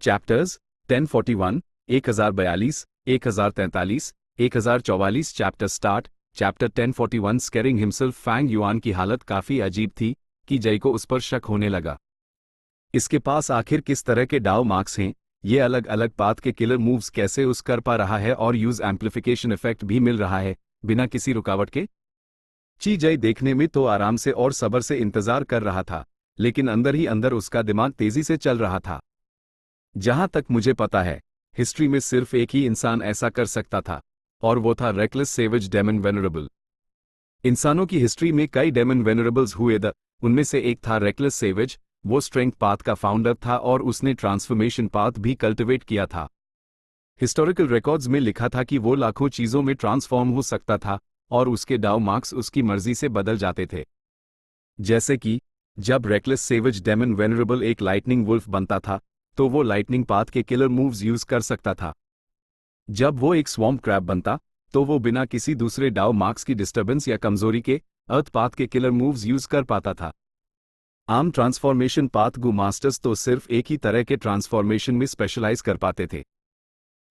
Chapters 1041, 1042, 1043, 1044। Chapter start. Chapter 1041 scaring himself. Fang Yuan की हालत काफी अजीब थी कि जय को उस पर शक होने लगा। इसके पास आखिर किस तरह के डाउ मार्क्स हैं, ये अलग अलग पाथ के किलर मूव्स कैसे उस कर पा रहा है और यूज एम्प्लीफिकेशन इफेक्ट भी मिल रहा है बिना किसी रुकावट के। ची जय देखने में तो आराम से और सब्र से इंतजार कर रहा था, लेकिन अंदर ही अंदर उसका दिमाग तेजी से चल रहा था। जहां तक मुझे पता है, हिस्ट्री में सिर्फ एक ही इंसान ऐसा कर सकता था, और वो था रेकलेस सेवेज डेमन वेनरेबल। इंसानों की हिस्ट्री में कई डेमन वेनरेबल्स हुए उनमें से एक था रेकलेस सेवेज। वो स्ट्रेंथ पाथ का फाउंडर था और उसने ट्रांसफॉर्मेशन पाथ भी कल्टिवेट किया था। हिस्टोरिकल रिकॉर्ड्स में लिखा था कि वो लाखों चीजों में ट्रांसफॉर्म हो सकता था और उसके डाउ मार्क्स उसकी मर्जी से बदल जाते थे। जैसे कि जब रेकलेस सेवेज डेमन वेनरेबल एक लाइटनिंग वुल्फ बनता था तो वो लाइटनिंग पाथ के किलर मूव्स यूज कर सकता था। जब वो एक स्वॉर्म क्रैब बनता तो वो बिना किसी दूसरे डाउ मार्क्स की डिस्टर्बेंस या कमजोरी के अर्थ पाथ के किलर मूव्स यूज कर पाता था। आम ट्रांसफॉर्मेशन पाथ गू मास्टर्स तो सिर्फ एक ही तरह के ट्रांसफॉर्मेशन में स्पेशलाइज कर पाते थे।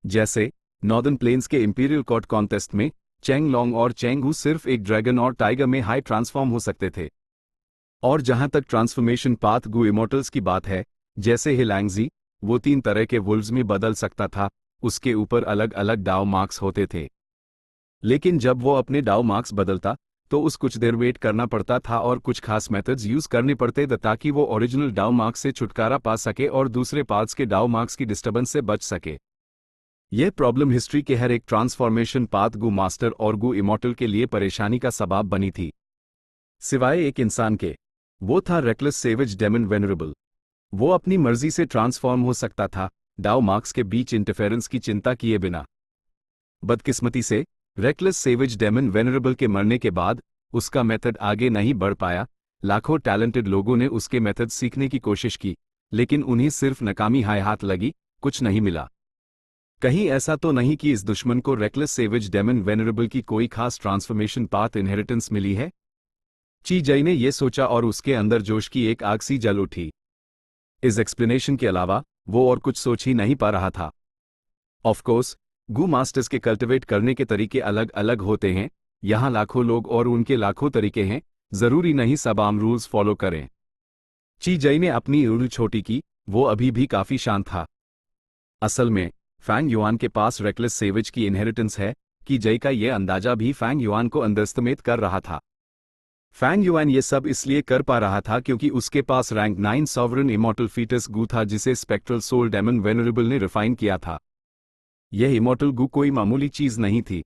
जैसे नॉर्दर्न प्लेन्स के इंपीरियल कोर्ट कॉन्टेस्ट में चेंग लॉन्ग और चेंग हू सिर्फ एक ड्रैगन और टाइगर में हाई ट्रांसफॉर्म हो सकते थे। और जहां तक ट्रांसफॉर्मेशन पाथ गू इमोर्टल्स की बात है, जैसे हिलैंगजी, वो 3 तरह के वुल्व्स में बदल सकता था। उसके ऊपर अलग अलग डाउ मार्क्स होते थे, लेकिन जब वो अपने डाउ मार्क्स बदलता तो उस कुछ देर वेट करना पड़ता था और कुछ खास मेथड्स यूज करने पड़ते थे ताकि वो ओरिजिनल डाउ मार्क्स से छुटकारा पा सके और दूसरे पाथ्स के डाउ मार्क्स की डिस्टर्बेंस से बच सके। यह प्रॉब्लम हिस्ट्री के हर एक ट्रांसफॉर्मेशन पाथ गू मास्टर और गू इमोर्टल के लिए परेशानी का सबब बनी थी, सिवाय एक इंसान के। वो था रेकलेस सेवेज डेमन वेनरेबल। वो अपनी मर्जी से ट्रांसफॉर्म हो सकता था, डाउ मार्क्स के बीच इंटरफेरेंस की चिंता किए बिना। बदकिस्मती से रेकलेस सेवेज डेमन वेनरेबल के मरने के बाद उसका मेथड आगे नहीं बढ़ पाया। लाखों टैलेंटेड लोगों ने उसके मेथड सीखने की कोशिश की, लेकिन उन्हें सिर्फ नाकामी हाय हाथ लगी, कुछ नहीं मिला। कहीं ऐसा तो नहीं कि इस दुश्मन को रेकलेस सेवेज डेमन वेनरेबल की कोई खास ट्रांसफॉर्मेशन पाथ इनहेरिटेंस मिली है? ची जय ने यह सोचा और उसके अंदर जोश की एक आग सी जल उठी। इस एक्सप्लेनेशन के अलावा वो और कुछ सोच ही नहीं पा रहा था। ऑफ कोर्स, गू मास्टर्स के कल्टिवेट करने के तरीके अलग अलग होते हैं। यहाँ लाखों लोग और उनके लाखों तरीके हैं, जरूरी नहीं सब आम रूल्स फॉलो करें। ची जय ने अपनी उंगली छोटी की, वो अभी भी काफी शांत था। असल में फैंग युआन के पास रेकलेस सेवेज की इनहेरिटेंस है कि जय का यह अंदाजा भी फैंग युआन को अंडरएस्टिमेट कर रहा था। फैंग युआन ये सब इसलिए कर पा रहा था क्योंकि उसके पास रैंक 9 सॉवरन इमोर्टल फीटस गू था जिसे स्पेक्ट्रल सोल डेमन वेनरेबल ने रिफाइन किया था। यह इमोर्टल गू कोई मामूली चीज नहीं थी।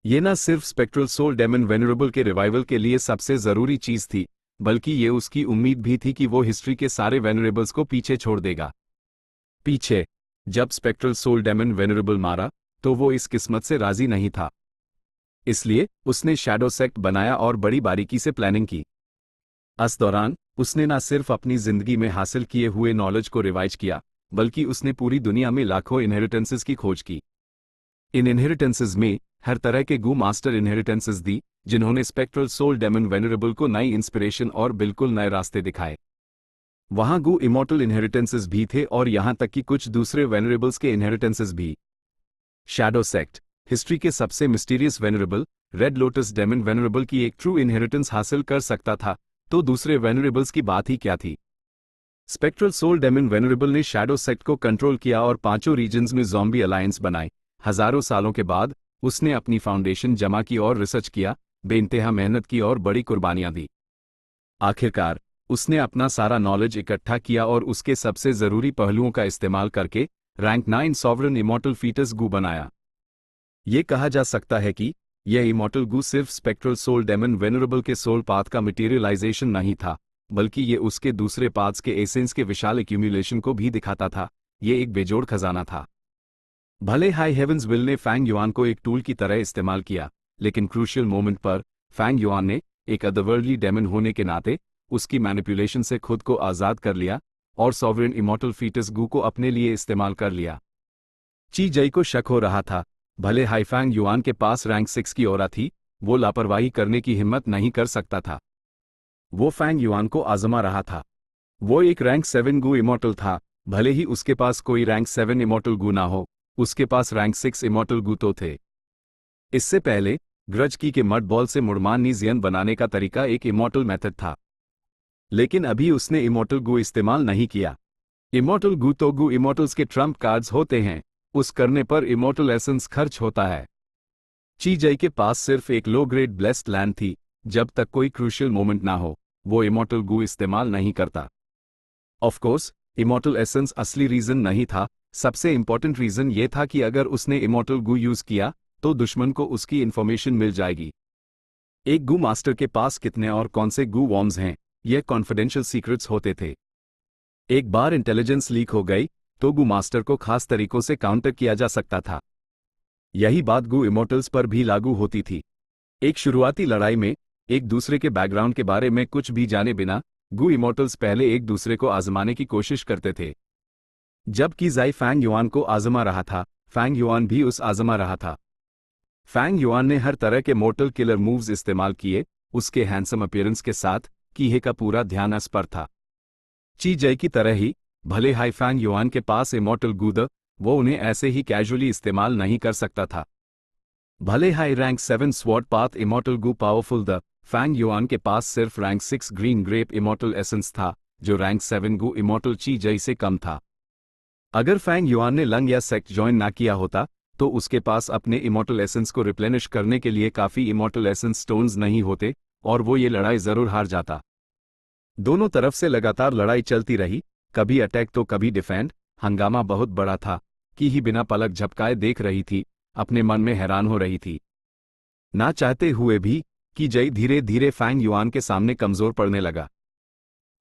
ये न सिर्फ स्पेक्ट्रल सोल डेमन वेनरेबल के रिवाइवल के लिए सबसे जरूरी चीज थी, बल्कि ये उसकी उम्मीद भी थी कि वो हिस्ट्री के सारे वेनरेबल्स को पीछे छोड़ देगा। पीछे जब स्पेक्ट्रल सोल डेमन वेनरेबल मारा तो वो इस किस्मत से राजी नहीं था। इसलिए उसने शैडो सेक्ट बनाया और बड़ी बारीकी से प्लानिंग की। इस दौरान उसने न सिर्फ अपनी जिंदगी में हासिल किए हुए नॉलेज को रिवाइज किया, बल्कि उसने पूरी दुनिया में लाखों इनहेरिटेंसेस की खोज की। इन इनहेरिटेंसेस में हर तरह के गू मास्टर इनहेरिटेंसेस दी, जिन्होंने स्पेक्ट्रल सोल डेमन वेनरेबल को नई इंस्पिरेशन और बिल्कुल नए रास्ते दिखाए। वहां गू इमोर्टल इनहेरिटेंसेस भी थे और यहां तक कि कुछ दूसरे वेनरेबल्स के इनहेरिटेंसेस भी। शैडो सेक्ट हिस्ट्री के सबसे mysterious venerable red lotus demon venerable की एक ट्रू इनहेरिटेंस हासिल कर सकता था, तो दूसरे वेनरेबल्स की बात ही क्या थी। स्पेक्ट्रल सोल डेमन वेनरेबल ने शैडो सेक्ट को कंट्रोल किया और 5 रीजन्स में ज़ॉम्बी अलायंस बनाए। हजारों सालों के बाद उसने अपनी फाउंडेशन जमा की और रिसर्च किया, बेइंतहा मेहनत की और बड़ी कुर्बानियां दी। आखिरकार उसने अपना सारा नॉलेज इकट्ठा किया और उसके सबसे जरूरी पहलुओं का इस्तेमाल करके रैंक 9 सॉवरन इमोर्टल फीटस गू बनाया। ये कहा जा सकता है कि यह इमोर्टल गू सिर्फ स्पेक्ट्रल सोल डेमन वेनरेबल के सोल पाथ का मटेरियलाइजेशन नहीं था, बल्कि ये उसके दूसरे पाथ्स के एसेंस के विशाल एक्यूमुलेशन को भी दिखाता था। ये एक बेजोड़ खजाना था। भले हाई हेवंस विल ने फैंग युआन को एक टूल की तरह इस्तेमाल किया, लेकिन क्रूशियल मोमेंट पर फैंग युआन ने एक अदरवर्ल्डली डेमन होने के नाते उसकी मैनिपुलेशन से खुद को आज़ाद कर लिया और सॉवरेन इमोर्टल फीटस गू को अपने लिए इस्तेमाल कर लिया। ची जय को शक हो रहा था, भले हाई फैंग युआन के पास रैंक 6 की ऑरा थी, वो लापरवाही करने की हिम्मत नहीं कर सकता था। वो फैंग युआन को आजमा रहा था। वो एक रैंक 7 गू इमोर्टल था, भले ही उसके पास कोई रैंक 7 इमॉर्टल गू ना हो, उसके पास रैंक 6 इमॉर्टल गू तो थे। इससे पहले ग्रज की के मड बॉल से मुड़मान नीजियन बनाने का तरीका एक इमॉर्टल मेथड था, लेकिन अभी उसने इमॉर्टल गू इस्तेमाल नहीं किया। इमॉर्टल गू तो गू इमॉर्टल्स के ट्रम्प कार्ड्स होते हैं, उस करने पर इमॉर्टल एसेंस खर्च होता है। ची जई के पास सिर्फ एक लो ग्रेड ब्लेस्ड लैंड थी, जब तक कोई क्रूशियल मोमेंट ना हो वो इमॉर्टल गू इस्तेमाल नहीं करता। ऑफ कोर्स इमॉर्टल एसेंस असली रीजन नहीं था, सबसे इंपॉर्टेंट रीजन ये था कि अगर उसने इमॉर्टल गू यूज किया तो दुश्मन को उसकी इंफॉर्मेशन मिल जाएगी। एक गू मास्टर के पास कितने और कौन से गू वॉर्म्स हैं, यह कॉन्फिडेंशियल सीक्रेट्स होते थे। एक बार इंटेलिजेंस लीक हो गई तो गू मास्टर को खास तरीकों से काउंटर किया जा सकता था। यही बात गू इमॉर्टल्स पर भी लागू होती थी। एक शुरुआती लड़ाई में एक दूसरे के बैकग्राउंड के बारे में कुछ भी जाने बिना गू इमॉर्टल्स पहले एक दूसरे को आजमाने की कोशिश करते थे। जबकि ज़ाई फैंग युआन को आजमा रहा था, फैंग युआन भी उस आजमा रहा था। फैंग युआन ने हर तरह के मोर्टल किलर मूव्स इस्तेमाल किए, उसके हैंडसम अपीयरेंस के साथ कीहे का पूरा ध्यान उस पर था। ची जय की तरह ही भले हाई फैंग युआन के पास इमॉर्टल गूद, वो उन्हें ऐसे ही कैजुअली इस्तेमाल नहीं कर सकता था। भले हाई rank 7 sword path immortal Gu powerful द फैंग युआन के पास सिर्फ rank 6 green grape immortal essence था, जो रैंक 7 गू इमॉर्टल ची जई से कम था। अगर फैंग युआन ने लंग या सेक्ट ज्वाइन ना किया होता तो उसके पास अपने इमॉर्टल एसेंस को रिप्लेनिश करने के लिए काफ़ी इमॉर्टल एसेंस स्टोन्स नहीं होते और वो ये लड़ाई ज़रूर हार जाता। दोनों तरफ से लगातार लड़ाई चलती रही, कभी अटैक तो कभी डिफेंड। हंगामा बहुत बड़ा था कि ही बिना पलक झपकाए देख रही थी, अपने मन में हैरान हो रही थी। ना चाहते हुए भी कि जई धीरे धीरे फैंग युआन के सामने कमज़ोर पड़ने लगा।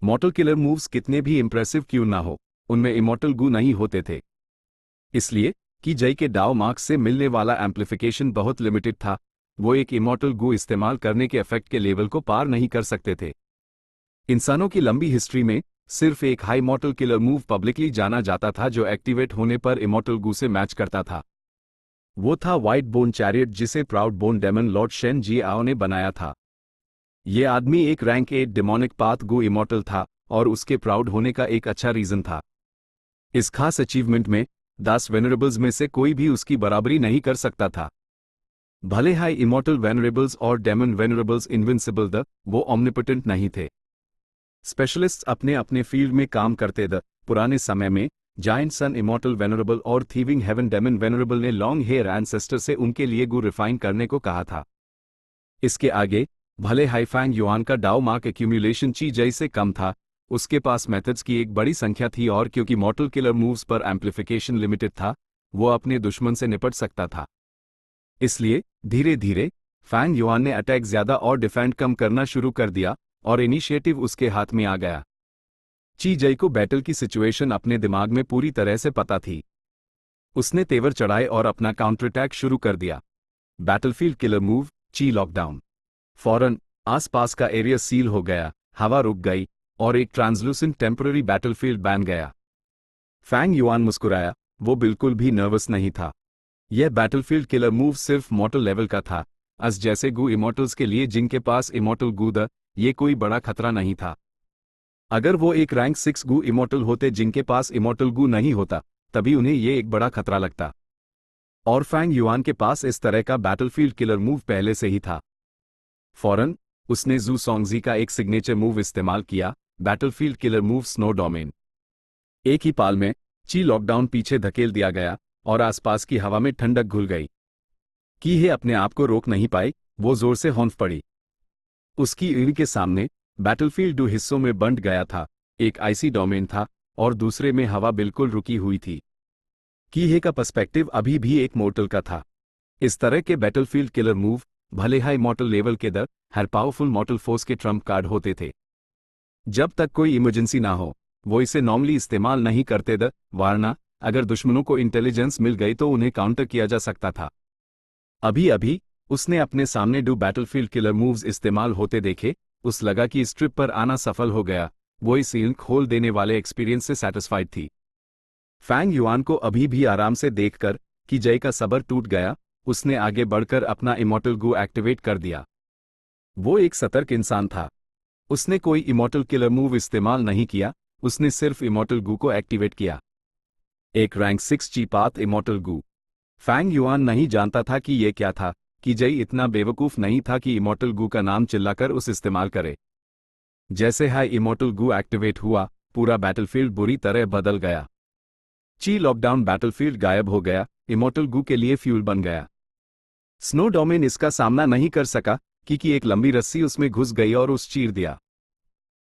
मॉर्टल किलर मूव्स कितने भी इंप्रेसिव क्यों ना हो, उनमें इमॉर्टल गू नहीं होते थे, इसलिए कि जई के डाउ मार्क्स से मिलने वाला एम्प्लीफिकेशन बहुत लिमिटेड था। वो एक इमॉर्टल गू इस्तेमाल करने के इफेक्ट के लेवल को पार नहीं कर सकते थे। इंसानों की लंबी हिस्ट्री में सिर्फ एक हाई मॉर्टल किलर मूव पब्लिकली जाना जाता था जो एक्टिवेट होने पर इमॉर्टल गू से मैच करता था। वो था व्हाइट बोन चैरियट, जिसे proud bone demon lord Shen Ji Ao ने बनाया था। ये आदमी एक rank 8 demonic path Gu immortal था और उसके प्राउड होने का एक अच्छा रीजन था। इस खास अचीवमेंट में 10 वेनरेबल्स में से कोई भी उसकी बराबरी नहीं कर सकता था। भले हाई इमॉर्टल वेनरेबल्स और डेमन वेनरेबल्स इनविंसिबल द वो ऑम्निपोटेंट नहीं थे। स्पेशलिस्ट्स अपने अपने फील्ड में काम करते द पुराने समय में जायंट सन इमॉर्टल वेनरेबल और थीविंग हेवन डेमन वेनरेबल ने लॉन्ग हेयर एंसेस्टर से उनके लिए गू रिफाइन करने को कहा था। इसके आगे भले हाई फैंग युआन का डाउ मार्क एक्यूमुलेशन ची जई से कम था, उसके पास मेथड्स की एक बड़ी संख्या थी और क्योंकि मॉर्टल किलर मूव्स पर एम्प्लीफिकेशन लिमिटेड था, वो अपने दुश्मन से निपट सकता था। इसलिए धीरे धीरे फैंग युआन ने अटैक ज्यादा और डिफेंड कम करना शुरू कर दिया और इनिशिएटिव उसके हाथ में आ गया। ची जई को बैटल की सिचुएशन अपने दिमाग में पूरी तरह से पता थी। उसने तेवर चढ़ाए और अपना काउंटर अटैक शुरू कर दिया। बैटलफील्ड किलर मूव ची लॉकडाउन। फौरन आसपास का एरिया सील हो गया, हवा रुक गई और एक ट्रांसलूसेंट टेम्पररी बैटलफील्ड बन गया। फैंग युआन मुस्कुराया, वो बिल्कुल भी नर्वस नहीं था। यह बैटलफील्ड किलर मूव सिर्फ मॉर्टल लेवल का था, अस जैसे गू इमॉर्टल्स के लिए जिनके पास इमॉर्टल गू द ये कोई बड़ा खतरा नहीं था। अगर वो एक रैंक 6 गू इमॉर्टल होते जिनके पास इमॉर्टल गू नहीं होता, तभी उन्हें ये एक बड़ा खतरा लगता। और फैंग युआन के पास इस तरह का बैटलफील्ड किलर मूव पहले से ही था। फौरन उसने जू सोंगजी का एक सिग्नेचर मूव इस्तेमाल किया, battlefield killer move snow domain. एक ही पाल में ची लॉकडाउन पीछे धकेल दिया गया और आसपास की हवा में ठंडक घुल गई। कीहे अपने आप को रोक नहीं पाई, वो जोर से हौंफ पड़ी। उसकी ईड़ के सामने बैटलफील्ड 2 हिस्सों में बंट गया था, एक आइसी डोमेन था और दूसरे में हवा बिल्कुल रुकी हुई थी। कीहे का पर्सपेक्टिव अभी भी एक मॉर्टल का था। इस तरह के बैटलफील्ड किलर मूव भले हाई मॉर्टल लेवल के दर हर पावरफुल मॉर्टल फोर्स के ट्रम्प कार्ड होते थे। जब तक कोई इमरजेंसी ना हो वो इसे नॉर्मली इस्तेमाल नहीं करते द वारना अगर दुश्मनों को इंटेलिजेंस मिल गई तो उन्हें काउंटर किया जा सकता था। अभी अभी उसने अपने सामने 2 बैटलफील्ड किलर मूव्स इस्तेमाल होते देखे, उस लगा कि इस ट्रिप पर आना सफल हो गया। वो इस सील खोल देने वाले एक्सपीरियंस से सैटिस्फाइड थी। फैंग युआन को अभी भी आराम से देखकर कि जय का सब्र टूट गया, उसने आगे बढ़कर अपना इमॉर्टल गू एक्टिवेट कर दिया। वो एक सतर्क इंसान था। उसने कोई इमॉर्टल किलर मूव इस्तेमाल नहीं किया, उसने सिर्फ इमॉर्टल गू को एक्टिवेट किया। एक रैंक 6 ची पाथ इमॉर्टल गू। फैंग युआन नहीं जानता था कि ये क्या था, कि जई इतना बेवकूफ नहीं था कि इमॉर्टल गू का नाम चिल्लाकर उस इस्तेमाल करे। जैसे हाई इमॉर्टल गू एक्टिवेट हुआ, पूरा बैटलफील्ड बुरी तरह बदल गया। ची लॉकडाउन बैटलफील्ड गायब हो गया, इमॉर्टल गू के लिए फ्यूल बन गया। स्नो डोमेन इसका सामना नहीं कर सका क्योंकि एक लंबी रस्सी उसमें घुस गई और उस चीर दिया।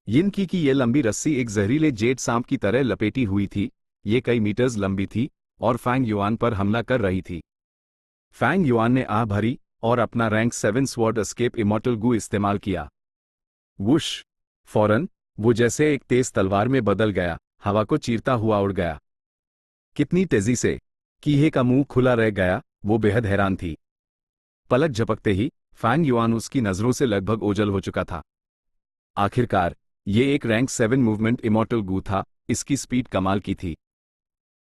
यिन की ये लंबी रस्सी एक जहरीले जेड सांप की तरह लपेटी हुई थी, ये कई मीटर्स लंबी थी और फैंग युआन पर हमला कर रही थी। फैंग युआन ने आह भरी और अपना रैंक 7 स्वॉर्ड एस्केप इमॉर्टल गू इस्तेमाल किया। वुश! फौरन वो जैसे एक तेज तलवार में बदल गया, हवा को चीरता हुआ उड़ गया। कितनी तेजी से! कीहे का मुंह खुला रह गया, वो बेहद हैरान थी। पलक झपकते ही फैंग युआन उसकी नजरों से लगभग ओझल हो चुका था। आखिरकार ये एक रैंक 7 मूवमेंट इमॉर्टल गू था, इसकी स्पीड कमाल की थी।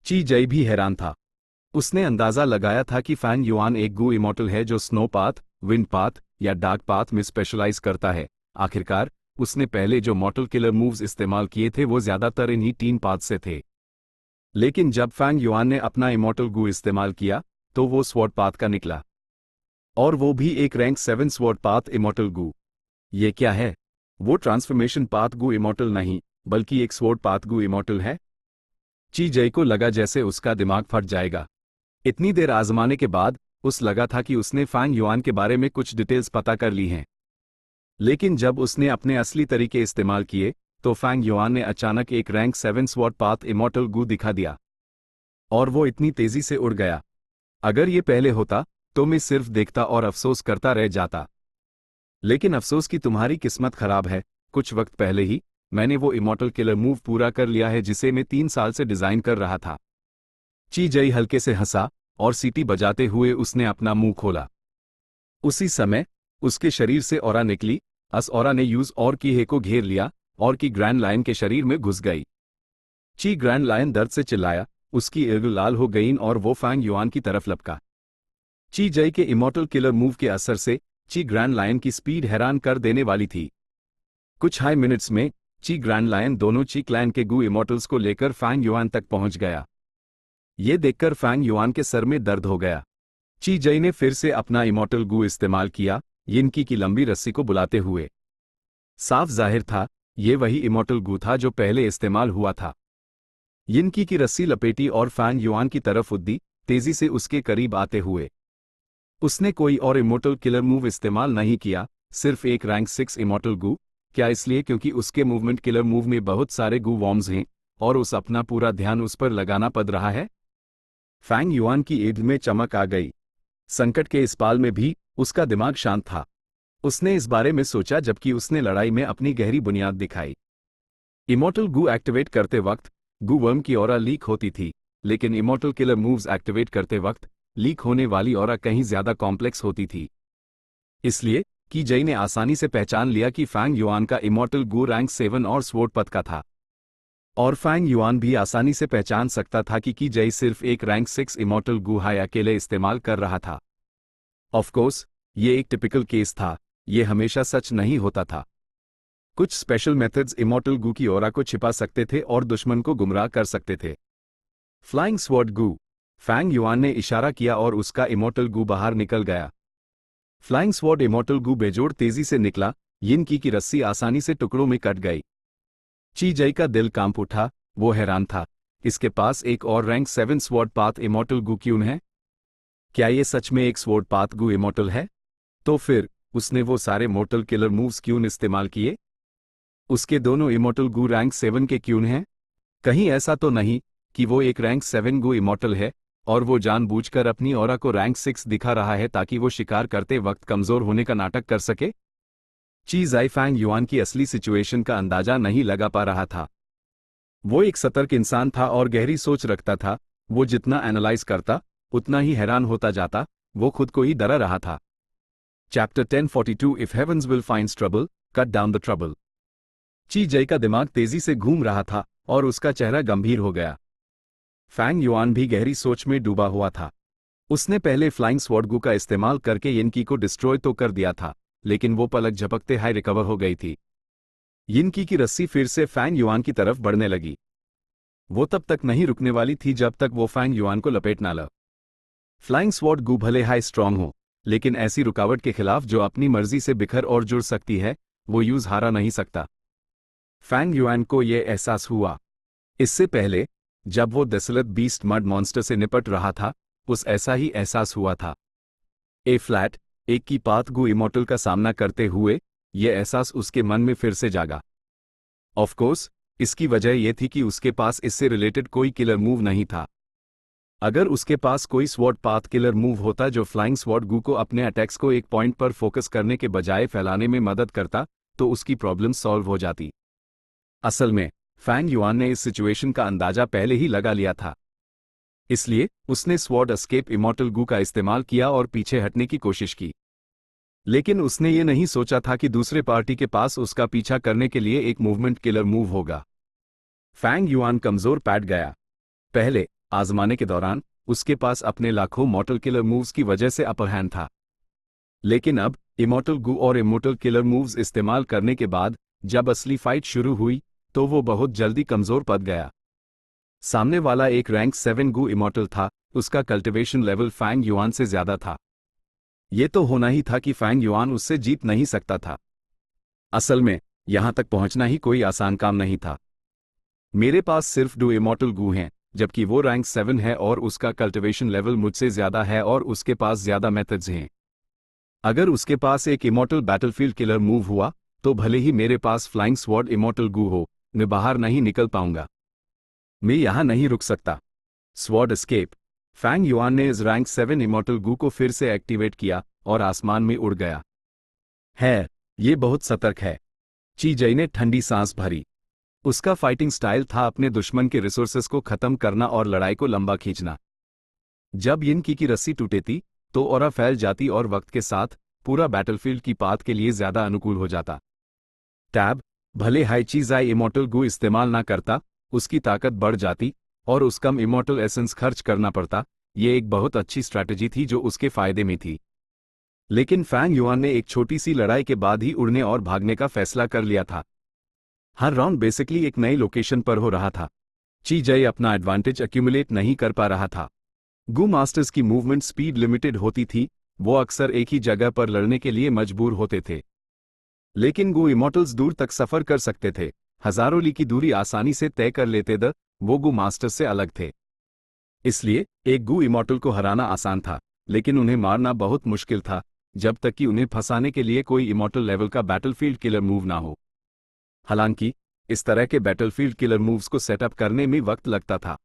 ची जई भी हैरान था। उसने अंदाजा लगाया था कि फैंग युआन एक गू इमॉर्टल है जो स्नो पाथ, विंड पाथ या डार्क पाथ में स्पेशलाइज करता है। आखिरकार उसने पहले जो मॉर्टल किलर मूव्स इस्तेमाल किए थे वो ज्यादातर इन्हीं 3 पाथ से थे। लेकिन जब फैंग युआन ने अपना इमॉर्टल गू इस्तेमाल किया तो वो स्वॉर्ड पाथ का निकला, और वो भी एक रैंक 7 स्वॉर्ड पाथ इमॉर्टल गू। ये क्या है? वो ट्रांसफॉर्मेशन पाथ गू इमॉर्टल नहीं, बल्कि एक स्वॉर्ड पाथ गू इमॉर्टल है। ची जई को लगा जैसे उसका दिमाग फट जाएगा। इतनी देर आजमाने के बाद उस लगा था कि उसने फैंग युआन के बारे में कुछ डिटेल्स पता कर ली हैं। लेकिन जब उसने अपने असली तरीके इस्तेमाल किए तो फैंग युआन ने अचानक एक रैंक 7 स्वॉर्ड पाथ इमॉर्टल गू दिखा दिया, और वो इतनी तेजी से उड़ गया। अगर ये पहले होता तो मैं सिर्फ देखता और अफसोस करता रह जाता। लेकिन अफसोस कि तुम्हारी किस्मत खराब है, कुछ वक्त पहले ही मैंने वो इमॉर्टल किलर मूव पूरा कर लिया है जिसे मैं 3 साल से डिजाइन कर रहा था। ची जई हल्के से हंसा और सीटी बजाते हुए उसने अपना मुंह खोला। उसी समय उसके शरीर से ऑरा निकली। अस ऑरा ने यूज और कीहे को घेर लिया और की ग्रैंड लायन के शरीर में घुस गई। ची ग्रैंड लायन दर्द से चिल्लाया, उसकी इर्ग लाल हो गई और वो फैंग युआन की तरफ लपका। ची जई के इमॉर्टल किलर मूव के असर से ची ग्रैंड लायन की स्पीड हैरान कर देने वाली थी। कुछ हाई मिनट्स में ची ग्रैंड लायन दोनों ची क्लैन के गू इमॉर्टल्स को लेकर फैंग युआन तक पहुंच गया। ये देखकर फैंग युआन के सर में दर्द हो गया। ची जई ने फिर से अपना इमॉर्टल गू इस्तेमाल किया, यिनकी की लंबी रस्सी को बुलाते हुए। साफ जाहिर था ये वही इमॉर्टल गू था जो पहले इस्तेमाल हुआ था। यिनकी की रस्सी लपेटी और फैंग युआन की तरफ उद्दी, तेजी से उसके करीब आते हुए। उसने कोई और इमॉर्टल किलर मूव इस्तेमाल नहीं किया, सिर्फ एक रैंक 6 इमॉर्टल गू। क्या इसलिए क्योंकि उसके मूवमेंट किलर मूव में बहुत सारे गू वॉर्म्स हैं और उस अपना पूरा ध्यान उस पर लगाना पड़ रहा है? फैंग युआन की ईद में चमक आ गई। संकट के इस पाल में भी उसका दिमाग शांत था। उसने इस बारे में सोचा जबकि उसने लड़ाई में अपनी गहरी बुनियाद दिखाई। इमॉर्टल गू एक्टिवेट करते वक्त गू वर्म की ऑरा लीक होती थी, लेकिन इमॉर्टल किलर मूव्स एक्टिवेट करते वक्त लीक होने वाली ऑरा कहीं ज्यादा कॉम्प्लेक्स होती थी। इसलिए की जई ने आसानी से पहचान लिया कि फैंग युआन का इमॉर्टल गू रैंक 7 और स्वॉर्ड पथ का था, और फैंग युआन भी आसानी से पहचान सकता था कि की जई सिर्फ एक रैंक 6 इमॉर्टल गू हाई अकेले इस्तेमाल कर रहा था। ऑफ कोर्स ये एक टिपिकल केस था, ये हमेशा सच नहीं होता था। कुछ स्पेशल मेथड्स इमॉर्टल गू की ऑरा को छिपा सकते थे और दुश्मन को गुमराह कर सकते थे। फ्लाइंग स्वॉर्ड गू! फैंग युआन ने इशारा किया और उसका इमॉर्टल गू बाहर निकल गया। फ्लाइंग स्वॉर्ड इमॉर्टल गू बेजोड़ तेजी से निकला, यिनकी की रस्सी आसानी से टुकड़ों में कट गई। ची जई का दिल कांप उठा, वो हैरान था, इसके पास एक और रैंक 7 स्वॉर्ड पाथ इमॉर्टल गू क्यों है? क्या ये सच में एक स्वॉर्ड पाथ गू इमॉर्टल है? तो फिर उसने वो सारे मॉर्टल किलर मूव्स क्यों इस्तेमाल किए? उसके दोनों इमॉर्टल गू रैंक 7 के क्यों हैं? कहीं ऐसा तो नहीं कि वो एक रैंक 7 गू इमॉर्टल है और वो जानबूझकर अपनी ऑरा को रैंक 6 दिखा रहा है ताकि वो शिकार करते वक्त कमजोर होने का नाटक कर सके? ची जई फैंग युआन की असली सिचुएशन का अंदाजा नहीं लगा पा रहा था। वो एक सतर्क इंसान था और गहरी सोच रखता था। वो जितना एनालाइज करता उतना ही हैरान होता जाता, वो खुद को ही डरा रहा था। Chapter 1042 if heavens will finds trouble, cut down the trouble. ची जई का दिमाग तेजी से घूम रहा था और उसका चेहरा गंभीर हो गया। फैंग युआन भी गहरी सोच में डूबा हुआ था। उसने पहले फ्लाइंग स्वॉर्ड गू का इस्तेमाल करके यिनकी को डिस्ट्रॉय तो कर दिया था, लेकिन वो पलक झपकते हाई रिकवर हो गई थी। यिनकी की रस्सी फिर से फैंग युआन की तरफ बढ़ने लगी। वो तब तक नहीं रुकने वाली थी जब तक वो फैंग युआन को लपेट ना ल। फ्लाइंग स्वॉर्ड गु भले हाई स्ट्रांग हो, लेकिन ऐसी रुकावट के खिलाफ जो अपनी मर्जी से बिखर और जुड़ सकती है, वो यूज हारा नहीं सकता। फैंग युआन को ये एहसास हुआ। इससे पहले जब वो डेसोलेट बीस्ट मड मॉन्स्टर से निपट रहा था, उस ऐसा ही एहसास हुआ था। ए फ्लैट एक की पाथ गु इमोर्टल का सामना करते हुए ये एहसास उसके मन में फिर से जागा। ऑफ कोर्स इसकी वजह यह थी कि उसके पास इससे रिलेटेड कोई किलर मूव नहीं था। अगर उसके पास कोई स्वॉर्ड पाथ किलर मूव होता जो फ्लाइंग स्वॉर्ड गु को अपने अटैक्स को एक पॉइंट पर फोकस करने के बजाय फैलाने में मदद करता, तो उसकी प्रॉब्लम सॉल्व हो जाती। असल में फैंग युआन ने इस सिचुएशन का अंदाजा पहले ही लगा लिया था, इसलिए उसने स्वॉर्ड एस्केप इमॉर्टल गु का इस्तेमाल किया और पीछे हटने की कोशिश की। लेकिन उसने ये नहीं सोचा था कि दूसरे पार्टी के पास उसका पीछा करने के लिए एक मूवमेंट किलर मूव होगा। फैंग युआन कमजोर पैट गया। पहले आजमाने के दौरान उसके पास अपने लाखों मॉर्टल किलर मूव्स की वजह से अपर हैंड था, लेकिन अब इमॉर्टल गु और इमोर्टल किलर मूव्स इस्तेमाल करने के बाद जब असली फाइट शुरू हुई तो वो बहुत जल्दी कमजोर पड़ गया। सामने वाला एक रैंक 7 गु इमॉर्टल था, उसका कल्टिवेशन लेवल फैंग युआन से ज्यादा था। ये तो होना ही था कि फैंग युआन उससे जीत नहीं सकता था। असल में यहां तक पहुंचना ही कोई आसान काम नहीं था। मेरे पास सिर्फ 2 इमॉर्टल गु हैं, जबकि वो रैंक 7 है और उसका कल्टिवेशन लेवल मुझसे ज्यादा है और उसके पास ज्यादा मेथड्स हैं। अगर उसके पास एक इमॉर्टल बैटलफील्ड किलर मूव हुआ तो भले ही मेरे पास फ्लाइंग स्वॉर्ड इमॉर्टल गु हो, मैं बाहर नहीं निकल पाऊंगा। मैं यहां नहीं रुक सकता। Sword escape. फैंग युआन ने इस रैंक 7 इमॉर्टल गु को फिर से एक्टिवेट किया और आसमान में उड़ गया। ये बहुत सतर्क है। ची जई ने ठंडी सांस भरी। उसका फाइटिंग स्टाइल था अपने दुश्मन के रिसोर्सेस को खत्म करना और लड़ाई को लंबा खींचना। जब यिन की रस्सी टूटेती तो ऑरा फैल जाती और वक्त के साथ पूरा बैटलफील्ड की पाथ के लिए ज्यादा अनुकूल हो जाता। टैब भले हाई चीज आई इमॉर्टल गु इस्तेमाल ना करता, उसकी ताकत बढ़ जाती और उस कम इमॉर्टल एसेंस खर्च करना पड़ता। ये एक बहुत अच्छी स्ट्रैटेजी थी जो उसके फायदे में थी। लेकिन फैंग युआन ने एक छोटी सी लड़ाई के बाद ही उड़ने और भागने का फैसला कर लिया था। हर राउंड बेसिकली एक नई लोकेशन पर हो रहा था। ची जय अपना एडवांटेज एक्यूमुलेट नहीं कर पा रहा था। गु मास्टर्स की मूवमेंट स्पीड लिमिटेड होती थी, वो अक्सर एक ही जगह पर लड़ने के लिए मजबूर होते थे। लेकिन गु इमॉर्टल्स दूर तक सफर कर सकते थे, हजारों ली की दूरी आसानी से तय कर लेते द वो गु मास्टर्स से अलग थे। इसलिए एक गु इमॉर्टल को हराना आसान था, लेकिन उन्हें मारना बहुत मुश्किल था, जब तक कि उन्हें फंसाने के लिए कोई इमॉर्टल लेवल का बैटलफील्ड किलर मूव ना हो। हालांकि इस तरह के बैटलफील्ड किलर मूव्स को सेटअप करने में वक्त लगता था।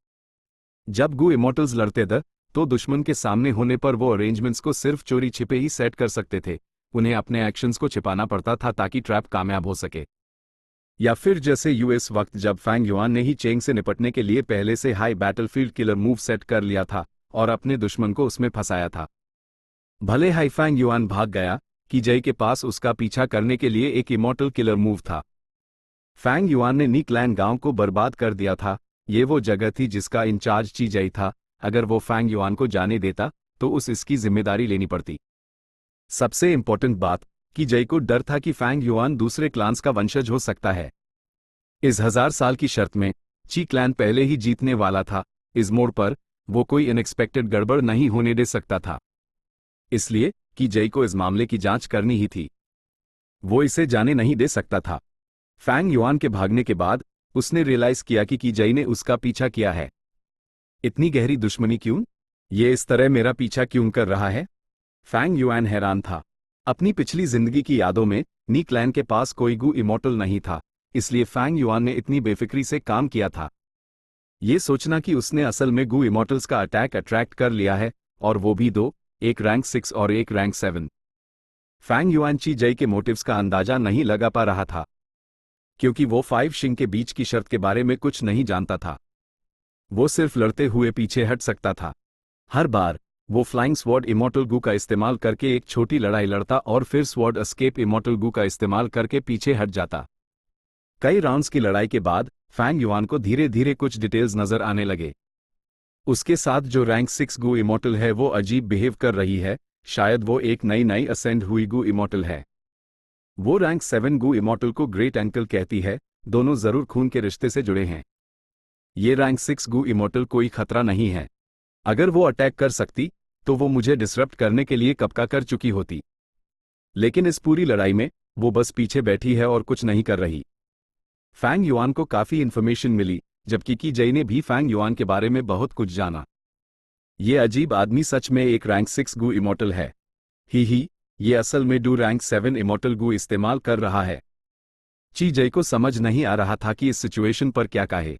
जब गु इमॉर्टल्स लड़ते थे तो दुश्मन के सामने होने पर वो अरेंजमेंट्स को सिर्फ चोरी छिपे ही सेट कर सकते थे। उन्हें अपने एक्शंस को छिपाना पड़ता था ताकि ट्रैप कामयाब हो सके। या फिर जैसे यूएस वक्त जब फैंग युआन ने ही चेंग से निपटने के लिए पहले से high battlefield killer move set कर लिया था और अपने दुश्मन को उसमें फंसाया था। भले हाई फैंग युआन भाग गया कि जय के पास उसका पीछा करने के लिए एक इमॉर्टल किलर मूव था। फैंग युआन ने नीकलैंड गांव को बर्बाद कर दिया था। ये वो जगह थी जिसका इंचार्ज ची जय था। अगर वो फैंग युआन को जाने देता तो इसकी जिम्मेदारी लेनी पड़ती। सबसे इंपॉर्टेंट बात कि जय को डर था कि फैंग युआन दूसरे क्लान्स का वंशज हो सकता है। इस 1000 साल की शर्त में ची क्लैन पहले ही जीतने वाला था। इस मोड़ पर वो कोई अनएक्सपेक्टेड गड़बड़ नहीं होने दे सकता था, इसलिए कि जय को इस मामले की जांच करनी ही थी। वो इसे जाने नहीं दे सकता था। फैंग युआन के भागने के बाद उसने रियलाइज किया कि जय ने उसका पीछा किया है। इतनी गहरी दुश्मनी क्यों? ये इस तरह मेरा पीछा क्यों कर रहा है? फैंग युआन हैरान था। अपनी पिछली जिंदगी की यादों में नी क्लैन के पास कोई गु इमॉर्टल नहीं था, इसलिए फैंग युआन ने इतनी बेफिक्री से काम किया था। ये सोचना कि उसने असल में गु इमॉर्टल्स का अटैक अट्रैक्ट कर लिया है, और वो भी 2, एक रैंक 6 और एक रैंक 7। फैंग युआन ची जय के मोटिव्स का अंदाजा नहीं लगा पा रहा था, क्योंकि वो 5 शिंग के बीच की शर्त के बारे में कुछ नहीं जानता था। वो सिर्फ लड़ते हुए पीछे हट सकता था। हर बार वो फ्लाइंग स्वॉर्ड इमॉर्टल गु का इस्तेमाल करके एक छोटी लड़ाई लड़ता और फिर स्वॉर्ड एस्केप इमॉर्टल गु का इस्तेमाल करके पीछे हट जाता। कई राउंड्स की लड़ाई के बाद फैंग युआन को धीरे धीरे कुछ डिटेल्स नजर आने लगे। उसके साथ जो रैंक 6 गु इमॉर्टल है वो अजीब बिहेव कर रही है। शायद वो एक नई असेंड हुई गु इमॉर्टल है। वो रैंक 7 गु इमॉर्टल को ग्रेट एंकल कहती है। दोनों जरूर खून के रिश्ते से जुड़े हैं। ये रैंक 6 गू इमोर्टल कोई खतरा नहीं है। अगर वो अटैक कर सकती तो वो मुझे डिसरप्ट करने के लिए कब का कर चुकी होती। लेकिन इस पूरी लड़ाई में वो बस पीछे बैठी है और कुछ नहीं कर रही। फैंग युआन को काफी इन्फॉर्मेशन मिली, जबकि की जई ने भी फैंग युआन के बारे में बहुत कुछ जाना। ये अजीब आदमी सच में एक रैंक 6 गू इमोर्टल है। ही, ये असल में डू रैंक 7 इमोर्टल गू इस्तेमाल कर रहा है। ची जई को समझ नहीं आ रहा था कि इस सिचुएशन पर क्या कहे।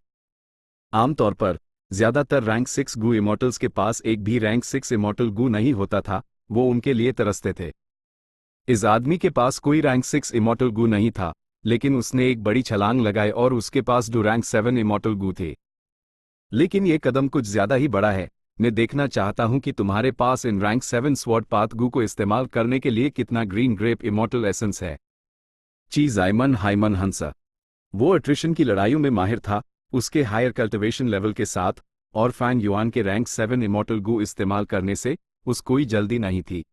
आमतौर पर ज्यादातर रैंक 6 गू इमोर्टल्स के पास एक भी रैंक 6 इमोर्टल गू नहीं होता था, वो उनके लिए तरसते थे। इस आदमी के पास कोई रैंक 6 इमोर्टल गू नहीं था, लेकिन उसने एक बड़ी छलांग लगाई और उसके पास डू रैंक 7 इमोर्टल गू थे। लेकिन ये कदम कुछ ज्यादा ही बड़ा है। मैं देखना चाहता हूं कि तुम्हारे पास इन रैंक 7 स्वॉर्ड पाथ गू को इस्तेमाल करने के लिए कितना ग्रीन ग्रेप इमोर्टल एसेंस है। ची जाइमन हाइमन हंसा। वो अट्रिशन की लड़ाइयों में माहिर था, उसके हायर कल्टिवेशन लेवल के साथ, और फैंग युआन के रैंक 7 इमोर्टल गू इस्तेमाल करने से उस कोई जल्दी नहीं थी।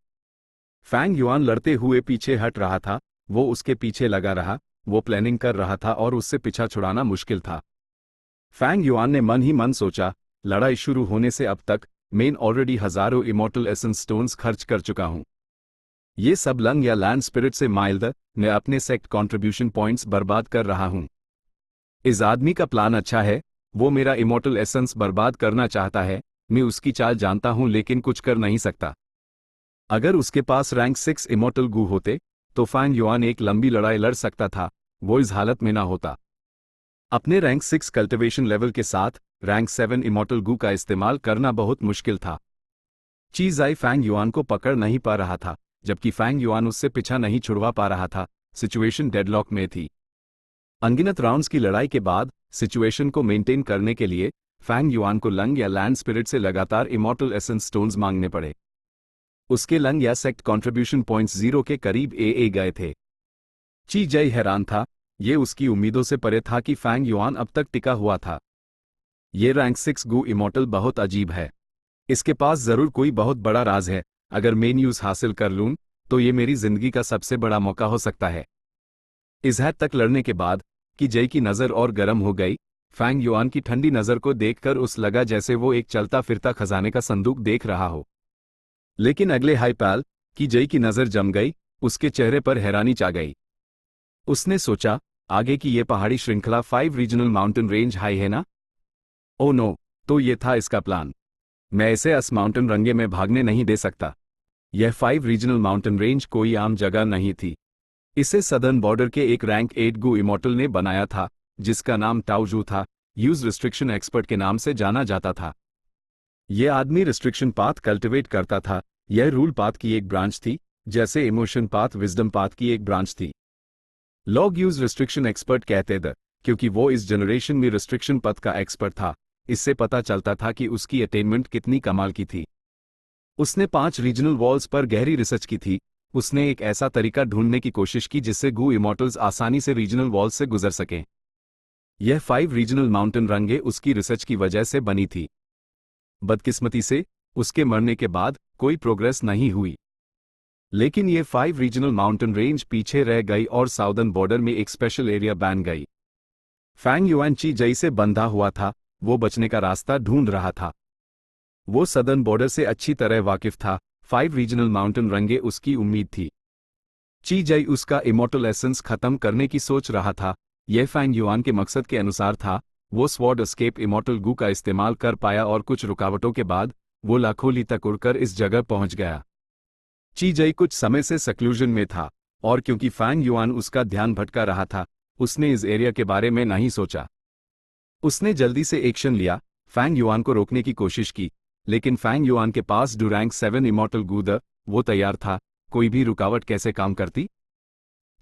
फैंग युआन लड़ते हुए पीछे हट रहा था, वो उसके पीछे लगा रहा, वो प्लानिंग कर रहा था और उससे पीछा छुड़ाना मुश्किल था। फैंग युआन ने मन ही मन सोचा, लड़ाई शुरू होने से अब तक मैं ऑलरेडी हजारों इमोर्टल एसेंस स्टोन्स खर्च कर चुका हूं। ये सब लंग या लैंड स्पिरिट से माइल्ड मैं अपने सेक्ट कंट्रीब्यूशन पॉइंट्स बर्बाद कर रहा हूं। इस आदमी का प्लान अच्छा है, वो मेरा इमोर्टल एसेंस बर्बाद करना चाहता है। मैं उसकी चाल जानता हूं लेकिन कुछ कर नहीं सकता। अगर उसके पास रैंक 6 इमोर्टल गू होते तो फैंग युआन एक लंबी लड़ाई लड़ सकता था, वो इस हालत में ना होता। अपने रैंक 6 कल्टिवेशन लेवल के साथ रैंक 7 इमोर्टल गू का इस्तेमाल करना बहुत मुश्किल था। ची जाई फैंग युआन को पकड़ नहीं पा रहा था, जबकि फैंग युआन उससे पीछा नहीं छुड़वा पा रहा था। सिचुएशन डेडलॉक में थी। अनगिनत राउंड्स की लड़ाई के बाद सिचुएशन को मेंटेन करने के लिए फैंग युआन को लंग या लैंड स्पिरिट से लगातार इमोर्टल एसेंस स्टोन्स मांगने पड़े। उसके लंग या सेक्ट कंट्रीब्यूशन पॉइंट्स 0 के करीब ए गए थे। ची जई हैरान था, ये उसकी उम्मीदों से परे था कि फैंग युआन अब तक टिका हुआ था। ये रैंक 6 गू इमोर्टल बहुत अजीब है। इसके पास जरूर कोई बहुत बड़ा राज है। अगर मैं न्यूज हासिल कर लूं तो ये मेरी जिंदगी का सबसे बड़ा मौका हो सकता है। इस हद तक लड़ने के बाद कि जय की नजर और गर्म हो गई। फैंग युआन की ठंडी नजर को देखकर उस लगा जैसे वो एक चलता फिरता खजाने का संदूक देख रहा हो। लेकिन अगले हाई पैल की जय की नजर जम गई, उसके चेहरे पर हैरानी छा गई। उसने सोचा, आगे की ये पहाड़ी श्रृंखला 5 रीजनल माउंटेन रेंज हाई है ना? ओह नो, तो ये था इसका प्लान। मैं इसे अस माउंटेन रंगे में भागने नहीं दे सकता। यह 5 रीजनल माउंटेन रेंज कोई आम जगह नहीं थी। इसे सदर्न बॉर्डर के एक रैंक 8 गू इमोर्टल ने बनाया था, जिसका नाम टाओजू था। यूज रिस्ट्रिक्शन एक्सपर्ट के नाम से जाना जाता था। यह आदमी रिस्ट्रिक्शन पाथ कल्टिवेट करता था। यह रूल पाथ की एक ब्रांच थी, जैसे इमोशन पाथ विजडम पाथ की एक ब्रांच थी। लॉग यूज रिस्ट्रिक्शन एक्सपर्ट कहते थे, क्योंकि वो इस जनरेशन में रिस्ट्रिक्शन पथ का एक्सपर्ट था। इससे पता चलता था कि उसकी अटेनमेंट कितनी कमाल की थी। उसने 5 रीजनल वॉल्स पर गहरी रिसर्च की थी। उसने एक ऐसा तरीका ढूंढने की कोशिश की जिससे गू इमोर्टल्स आसानी से रीजनल वॉल्स से गुजर सकें। यह 5 रीजनल माउंटेन रंगे उसकी रिसर्च की वजह से बनी थी। बदकिस्मती से उसके मरने के बाद कोई प्रोग्रेस नहीं हुई। लेकिन ये 5 रीजनल माउंटेन रेंज पीछे रह गई और साउदर्न बॉर्डर में एक स्पेशल एरिया बन गई। फैंग युआन ची जई से बंधा हुआ था, वो बचने का रास्ता ढूंढ रहा था। वो सदर्न बॉर्डर से अच्छी तरह वाकिफ था। 5 रीजनल माउंटेन रंगे उसकी उम्मीद थी। ची जई उसका इमोर्टल एसेंस खत्म करने की सोच रहा था। यह फैंग युआन के मकसद के अनुसार था। वो स्वॉर्ड एस्केप इमोर्टल गू का इस्तेमाल कर पाया और कुछ रुकावटों के बाद वो लाखों ली तक उड़कर इस जगह पहुंच गया। ची जई कुछ समय से सक्लूजन में था, और क्योंकि फैंग युआन उसका ध्यान भटका रहा था, उसने इस एरिया के बारे में नहीं सोचा। उसने जल्दी से एक्शन लिया, फैंग युआन को रोकने की कोशिश की, लेकिन फैंग युआन के पास डू रैंक 7 इमोर्टल गू वो तैयार था। कोई भी रुकावट कैसे काम करती?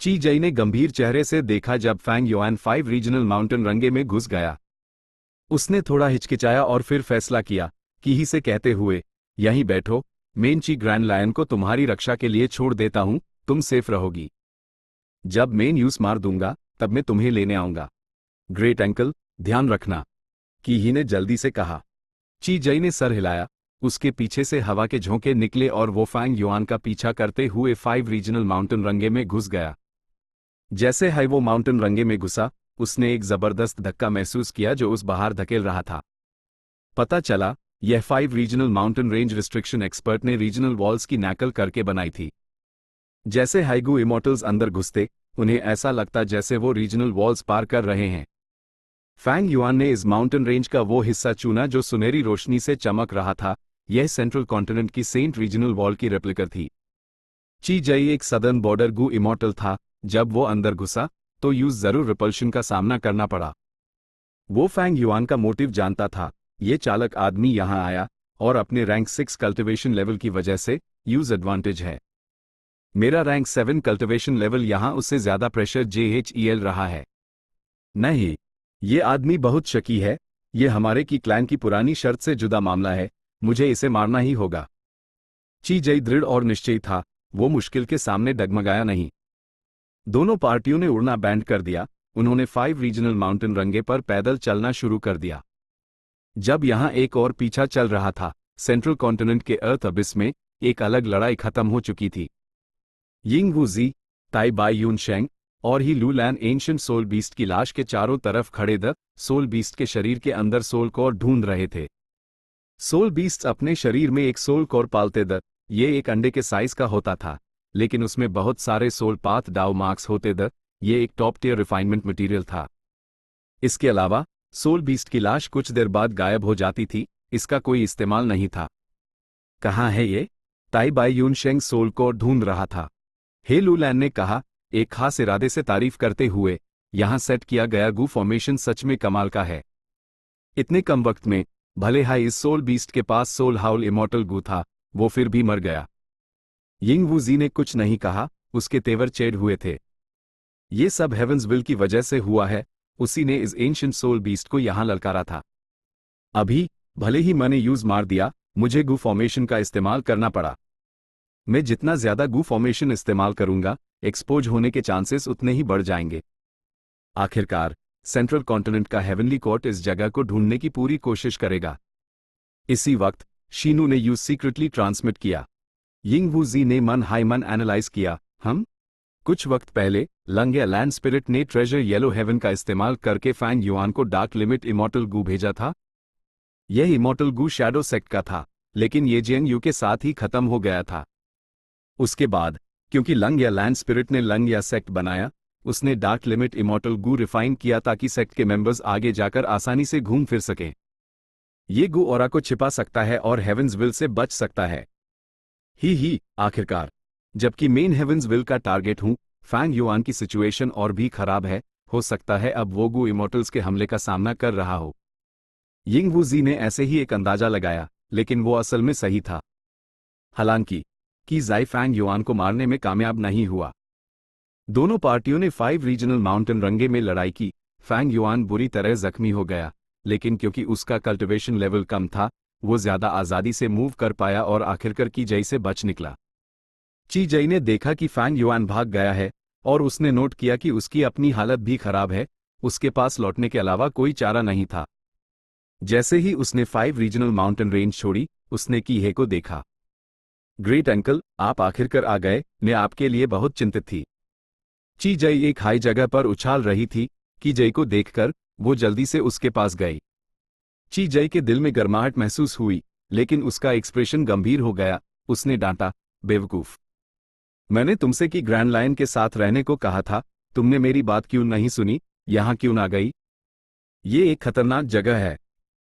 ची जई ने गंभीर चेहरे से देखा जब Fang yuan 5 regional mountain range में घुस गया। उसने थोड़ा हिचकिचाया और फिर फैसला किया कि ही से कहते हुए, यहीं बैठो, मेन ची ग्रैंड लायन को तुम्हारी रक्षा के लिए छोड़ देता हूं, तुम सेफ रहोगी। जब मेन यूज मार दूंगा तब मैं तुम्हें लेने आऊंगा। ग्रेट अंकल, ध्यान रखना, कि ही ने जल्दी से कहा। ची जई ने सर हिलाया। उसके पीछे से हवा के झोंके निकले और वो फैंग युआन का पीछा करते हुए 5 रीजनल माउंटेन रंगे में घुस गया। जैसे ही वो माउंटेन रंगे में घुसा, उसने एक जबरदस्त धक्का महसूस किया जो उस बाहर धकेल रहा था। पता चला यह 5 regional mountain range restriction expert ने रीजनल वॉल्स की नकल करके बनाई थी। जैसे हाइगू इमोर्टल्स अंदर घुसते, उन्हें ऐसा लगता जैसे वो रीजनल वॉल्स पार कर रहे हैं। फैंग युआन ने इस माउंटेन रेंज का वो हिस्सा चुना जो सुनहरी रोशनी से चमक रहा था। यह सेंट्रल कॉन्टिनेंट की सेंट रीजनल वॉल की रेप्लिका थी। ची जई एक सदर्न बॉर्डर गू इमोर्टल था। जब वो अंदर घुसा तो यूज जरूर रिपल्शन का सामना करना पड़ा। वो फैंग युआन का मोटिव जानता था। ये चालक आदमी यहां आया और अपने रैंक 6 कल्टिवेशन लेवल की वजह से यूज एडवांटेज है। मेरा रैंक 7 कल्टिवेशन लेवल यहां उससे ज्यादा प्रेशर जेएचईएल रहा है। नहीं, ये आदमी बहुत शकी है। ये हमारे की क्लैन की पुरानी शर्त से जुदा मामला है। मुझे इसे मारना ही होगा। ची जई दृढ़ और निश्चयी था। वो मुश्किल के सामने डगमगाया नहीं। दोनों पार्टियों ने उड़ना बैंड कर दिया। उन्होंने 5 रीजनल माउंटेन रंगे पर पैदल चलना शुरू कर दिया। जब यहां एक और पीछा चल रहा था, सेंट्रल कॉन्टिनेंट के अर्थ अबिस में एक अलग लड़ाई खत्म हो चुकी थी। यिंग वू जी, ताई बाई यून शेंग और ही लू लैन एंशिएंट सोल बीस्ट की लाश के चारों तरफ खड़े द सोल बीस्ट के शरीर के अंदर सोल कोर ढूंढ रहे थे। सोल बीस्ट अपने शरीर में एक सोल कोर पालते द। ये एक अंडे के साइज का होता था, लेकिन उसमें बहुत सारे सोल पाथ डाउ मार्क्स होते द। ये एक टॉप टियर रिफाइनमेंट मटेरियल था। इसके अलावा सोल बीस्ट की लाश कुछ देर बाद गायब हो जाती थी। इसका कोई इस्तेमाल नहीं था। कहाँ है ये? ताई बाई यून शेंग सोल कोर ढूंढ रहा था। हे लू लैन ने कहा, एक खास इरादे से तारीफ करते हुए, यहां सेट किया गया गू फॉर्मेशन सच में कमाल का है। इतने कम वक्त में, भले हाई इस सोल बीस्ट के पास सोल हाउल इमोर्टल गू था, वो फिर भी मर गया। यिंग वू जी ने कुछ नहीं कहा। उसके तेवर चेड हुए थे। ये सब हेवंस विल की वजह से हुआ है। उसी ने इस एंशिएंट सोल बीस्ट को यहां ललकारा था। अभी भले ही मैंने यूज मार दिया, मुझे गू फॉर्मेशन का इस्तेमाल करना पड़ा। मैं जितना ज्यादा गू फॉर्मेशन इस्तेमाल करूंगा, एक्सपोज होने के चांसेस उतने ही बढ़ जाएंगे। आखिरकार सेंट्रल कॉन्टिनेंट का हेवनली कोर्ट इस जगह को ढूंढने की पूरी कोशिश करेगा। इसी वक्त शीनू ने यूज सीक्रेटली ट्रांसमिट किया। यिंग वू जी ने मन हाई मन एनालाइज किया। हम कुछ वक्त पहले लंग या लैंड स्पिरिट ने ट्रेजर येलो हेवन का इस्तेमाल करके फैंग युआन को डार्क लिमिट इमोर्टल गू भेजा था। यह इमोर्टल गू शैडो सेक्ट का था, लेकिन ये जेएनयू के साथ ही खत्म हो गया था। उसके बाद क्योंकि लंग या लैंड स्पिरिट ने लंग या सेक्ट बनाया, उसने डार्क लिमिट इमोर्टल गू रिफाइन किया ताकि सेक्ट के मेंबर्स आगे जाकर आसानी से घूम फिर सकें। ये गू ऑरा को छिपा सकता है और हेवंस विल से बच सकता है। ही आखिरकार, जबकि मेन हेवंस विल का टारगेट हूं, फैंग युआन की सिचुएशन और भी खराब है। हो सकता है अब वो गू इमोर्टल्स के हमले का सामना कर रहा हो। यिंग वू जी ने ऐसे ही एक अंदाजा लगाया, लेकिन वो असल में सही था। हालांकि कि जाई फैंग युआन को मारने में कामयाब नहीं हुआ। दोनों पार्टियों ने 5 रीजनल माउंटेन रंगे में लड़ाई की। फैंग युआन बुरी तरह जख्मी हो गया, लेकिन क्योंकि उसका कल्टिवेशन लेवल कम था, वो ज्यादा आजादी से मूव कर पाया और आखिरकार की जई से बच निकला। ची जई ने देखा कि फैंग युआन भाग गया है और उसने नोट किया कि उसकी अपनी हालत भी खराब है। उसके पास लौटने के अलावा कोई चारा नहीं था। जैसे ही उसने 5 रीजनल माउंटेन रेंज छोड़ी, उसने की हे को देखा। ग्रेट अंकल, आप आखिरकार आ गए। मैं आपके लिए बहुत चिंतित थी। ची जई एक हाई जगह पर उछाल रही थी। की जई को देखकर वो जल्दी से उसके पास गई। ची जई के दिल में गर्माहट महसूस हुई, लेकिन उसका एक्सप्रेशन गंभीर हो गया। उसने डांटा, बेवकूफ, मैंने तुमसे कि ग्रैंड लायन के साथ रहने को कहा था। तुमने मेरी बात क्यों नहीं सुनी? यहां क्यों ना गई? ये एक खतरनाक जगह है।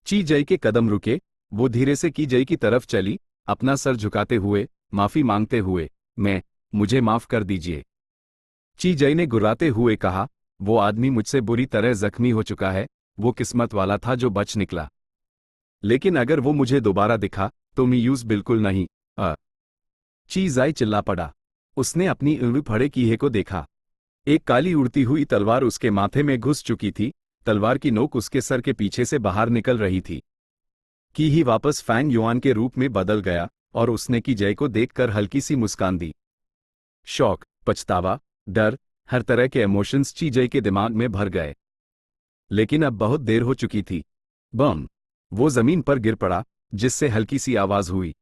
ची जई के कदम रुके। वो धीरे से की जई की तरफ चली, अपना सर झुकाते हुए, माफी मांगते हुए, मुझे माफ कर दीजिए। ची जई ने गुर्राते हुए कहा, वो आदमी मुझसे बुरी तरह जख्मी हो चुका है। वो किस्मत वाला था जो बच निकला। लेकिन अगर वो मुझे दोबारा दिखा तो मैं यूज बिल्कुल नहीं। ची जाई चिल्ला पड़ा। उसने अपनी उंगली फड़े कीहे को देखा। एक काली उड़ती हुई तलवार उसके माथे में घुस चुकी थी। तलवार की नोक उसके सर के पीछे से बाहर निकल रही थी। की ही वापस फैंग युआन के रूप में बदल गया और उसने की जय को देखकर हल्की सी मुस्कान दी। शौक, पछतावा, डर, हर तरह के इमोशंस ची जय के दिमाग में भर गए। लेकिन अब बहुत देर हो चुकी थी। बम! वो जमीन पर गिर पड़ा, जिससे हल्की सी आवाज हुई।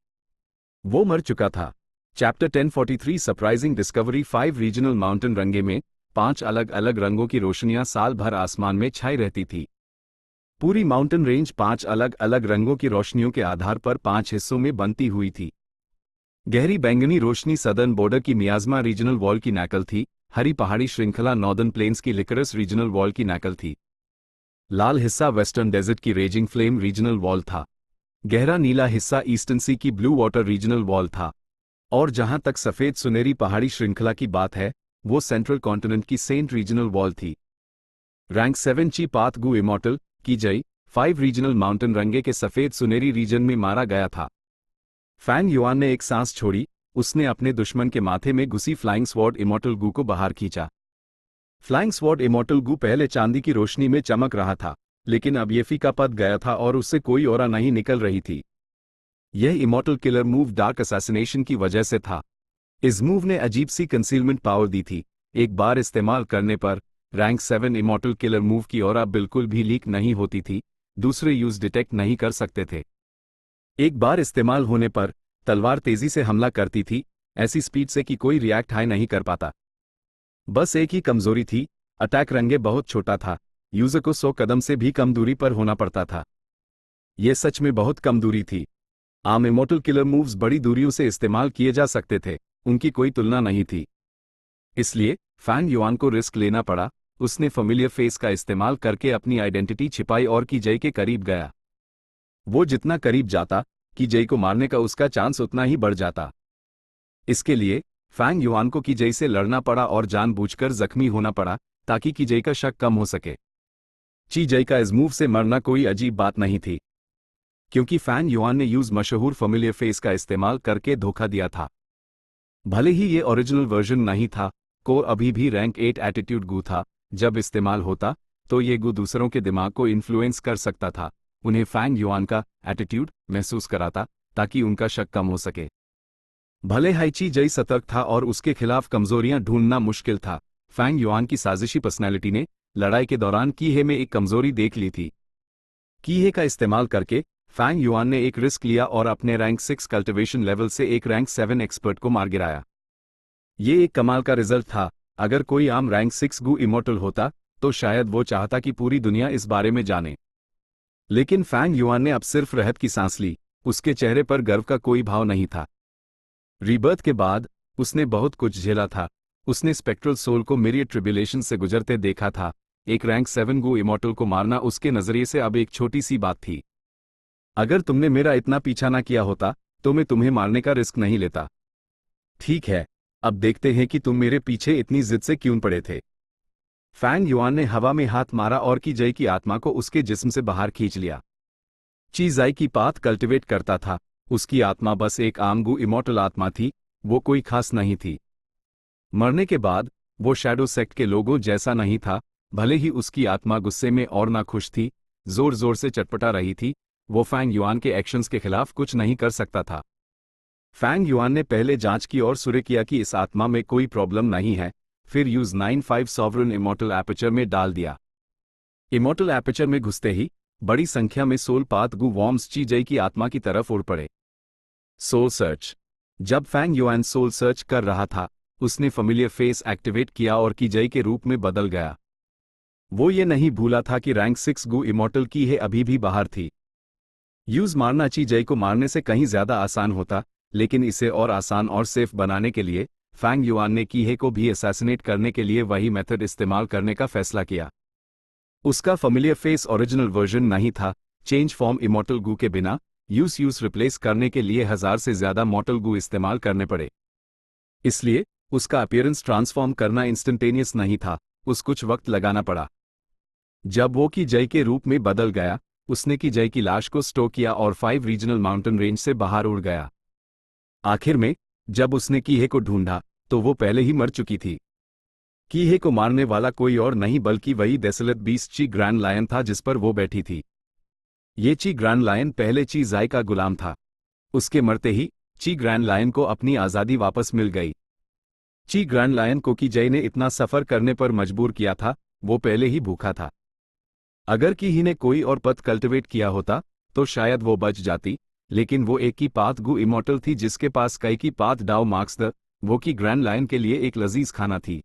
वो मर चुका था। Chapter 1043 surprising discovery 5 regional mountain range में 5 अलग अलग रंगों की रोशनियां साल भर आसमान में छाई रहती थी। पूरी माउंटेन रेंज 5 अलग अलग रंगों की रोशनियों के आधार पर 5 हिस्सों में बनती हुई थी। गहरी बैंगनी रोशनी सदर्न बॉर्डर की मियाज़मा रीजनल वॉल की नकल थी, हरी पहाड़ी श्रृंखला नॉर्दर्न प्लेन्स की लिकरस रीजनल वॉल की नकल थी। लाल हिस्सा वेस्टर्न डेजर्ट की रेजिंग फ्लेम रीजनल वॉल था। गहरा नीला हिस्सा ईस्टर्न सी की ब्लू वाटर रीजनल वॉल था। और जहां तक सफेद सुनहरी पहाड़ी श्रृंखला की बात है, वो सेंट्रल कॉन्टिनेंट की सेंट रीजनल वॉल थी। रैंक 7 ची पाथ गू इमॉर्टल की जय 5 रीजनल माउंटेन रंगे के सफेद सुनहरी रीजन में मारा गया था। फैंग युआन ने एक सांस छोड़ी, उसने अपने दुश्मन के माथे में घुसी फ्लाइंग स्वॉर्ड इमॉर्टल गू को बाहर खींचा। फ्लाइंग स्वॉर्ड इमॉर्टल गू पहले चांदी की रोशनी में चमक रहा था, लेकिन अब ये फीका पड़ गया था और उससे कोई ऑरा नहीं निकल रही थी। यह immortal killer move dark assassination की वजह से था। इस मूव ने अजीब सी कंसीलमेंट पावर दी थी। एक बार इस्तेमाल करने पर रैंक 7 इमॉर्टल किलर मूव की ऑरा बिल्कुल भी लीक नहीं होती थी, दूसरे यूज डिटेक्ट नहीं कर सकते थे। एक बार इस्तेमाल होने पर तलवार तेजी से हमला करती थी, ऐसी स्पीड से कि कोई रिएक्ट हाई नहीं कर पाता। बस एक ही कमजोरी थी, अटैक रंगे बहुत छोटा था, यूजर को 100 कदम से भी कम दूरी पर होना पड़ता था। यह सच में बहुत कम दूरी थी। आम इमॉर्टल किलर मूव्स बड़ी दूरियों से इस्तेमाल किए जा सकते थे, उनकी कोई तुलना नहीं थी। इसलिए फैंग युआन को रिस्क लेना पड़ा। उसने फेमिलियर फेस का इस्तेमाल करके अपनी आइडेंटिटी छिपाई और की जय के करीब गया। वो जितना करीब जाता, की जय को मारने का उसका चांस उतना ही बढ़ जाता। इसके लिए फैंग युआन को की जय से लड़ना पड़ा और जानबूझकर जख्मी होना पड़ा, ताकि की जय का शक कम हो सके। ची जय का इस मूव से मरना कोई अजीब बात नहीं थी, क्योंकि फैंग युआन ने यूज मशहूर फेमिलियर फेस का इस्तेमाल करके धोखा दिया था। भले ही ये ओरिजिनल वर्जन नहीं था, कोर अभी भी रैंक 8 एटीट्यूड गू था। जब इस्तेमाल होता तो ये गू दूसरों के दिमाग को इन्फ्लुएंस कर सकता था, उन्हें फैंग युआन का एटीट्यूड महसूस कराता, ताकि उनका शक कम हो सके। भले हाइची जय सतर्क था और उसके खिलाफ कमजोरियां ढूंढना मुश्किल था, फैंग युआन की साजिशी पर्सनैलिटी ने लड़ाई के दौरान कीहे में एक कमजोरी देख ली थी। कीहे का इस्तेमाल करके फैंग युआन ने एक रिस्क लिया और अपने रैंक 6 कल्टिवेशन लेवल से एक रैंक 7 एक्सपर्ट को मार गिराया। ये एक कमाल का रिजल्ट था। अगर कोई आम रैंक 6 गू इमॉर्टल होता तो शायद वो चाहता कि पूरी दुनिया इस बारे में जाने। लेकिन फैंग युआन ने अब सिर्फ राहत की सांस ली, उसके चेहरे पर गर्व का कोई भाव नहीं था। रीबर्थ के बाद उसने बहुत कुछ झेला था। उसने स्पेक्ट्रल सोल को मिरियड ट्रिब्यूलेशन से गुजरते देखा था। एक रैंक 7 गू इमॉर्टल को मारना उसके नजरिए से अब एक छोटी सी बात थी। अगर तुमने मेरा इतना पीछा ना किया होता तो मैं तुम्हें मारने का रिस्क नहीं लेता। ठीक है, अब देखते हैं कि तुम मेरे पीछे इतनी जिद से क्यों पड़े थे। फैंग युआन ने हवा में हाथ मारा और की जय की आत्मा को उसके जिस्म से बाहर खींच लिया। ची जाई की पाथ कल्टिवेट करता था, उसकी आत्मा बस एक आम गू इमॉर्टल आत्मा थी, वो कोई खास नहीं थी। मरने के बाद वो शैडो सेक्ट के लोगों जैसा नहीं था। भले ही उसकी आत्मा गुस्से में और नाखुश थी, जोर जोर से चटपटा रही थी, वो फैंग युआन के एक्शंस के खिलाफ कुछ नहीं कर सकता था। फैंग युआन ने पहले जांच की और सुरे किया कि इस आत्मा में कोई प्रॉब्लम नहीं है, फिर यूज 9-5 सॉवरन इमॉर्टल एपर्चर में डाल दिया। इमॉर्टल एपर्चर में घुसते ही बड़ी संख्या में सोल पाथ गू वॉर्म्स ची जय की आत्मा की तरफ उड़ पड़े। Soul search. जब फैंग युआन सोल सर्च कर रहा था, उसने फेमिलियर फेस एक्टिवेट किया और की जय के रूप में बदल गया। वो ये नहीं भूला था कि रैंक 6 गू इमॉर्टल की है अभी भी बाहर थी। यूज मारना ची जय को मारने से कहीं ज्यादा आसान होता, लेकिन इसे और आसान और सेफ बनाने के लिए फैंग युआन ने कीहे को भी असैसिनेट करने के लिए वही मेथड इस्तेमाल करने का फैसला किया। उसका फेमिलियर फेस ओरिजिनल वर्जन नहीं था। चेंज फॉर्म इमॉर्टल गू के बिना यूज रिप्लेस करने के लिए 1000 से ज्यादा मॉर्टल गू इस्तेमाल करने पड़े। इसलिए उसका अपीयरेंस ट्रांसफॉर्म करना इंस्टेंटेनियस नहीं था, उस कुछ वक्त लगाना पड़ा। जब वो की जय के रूप में बदल गया, उसने की जय की लाश को स्टो किया और 5 रीजनल माउंटेन रेंज से बाहर उड़ गया। आखिर में जब उसने कीहे को ढूंढा तो वो पहले ही मर चुकी थी। कीहे को मारने वाला कोई और नहीं बल्कि वही डेसोलेट बीस्ट ची ग्रैंड लायन था जिस पर वो बैठी थी। ये ची ग्रैंड लायन पहले ची जाई का गुलाम था। उसके मरते ही ची ग्रैंड लायन को अपनी आज़ादी वापस मिल गई। ची ग्रैंड लायन को की जय ने इतना सफ़र करने पर मजबूर किया था, वो पहले ही भूखा था। अगर कीही ने कोई और पथ कल्टिवेट किया होता तो शायद वो बच जाती, लेकिन वो एक ही पाथ गू इमॉर्टल थी जिसके पास कई की पाथ डाउ मार्क्स द वो की ग्रैंड लायन के लिए एक लजीज खाना थी।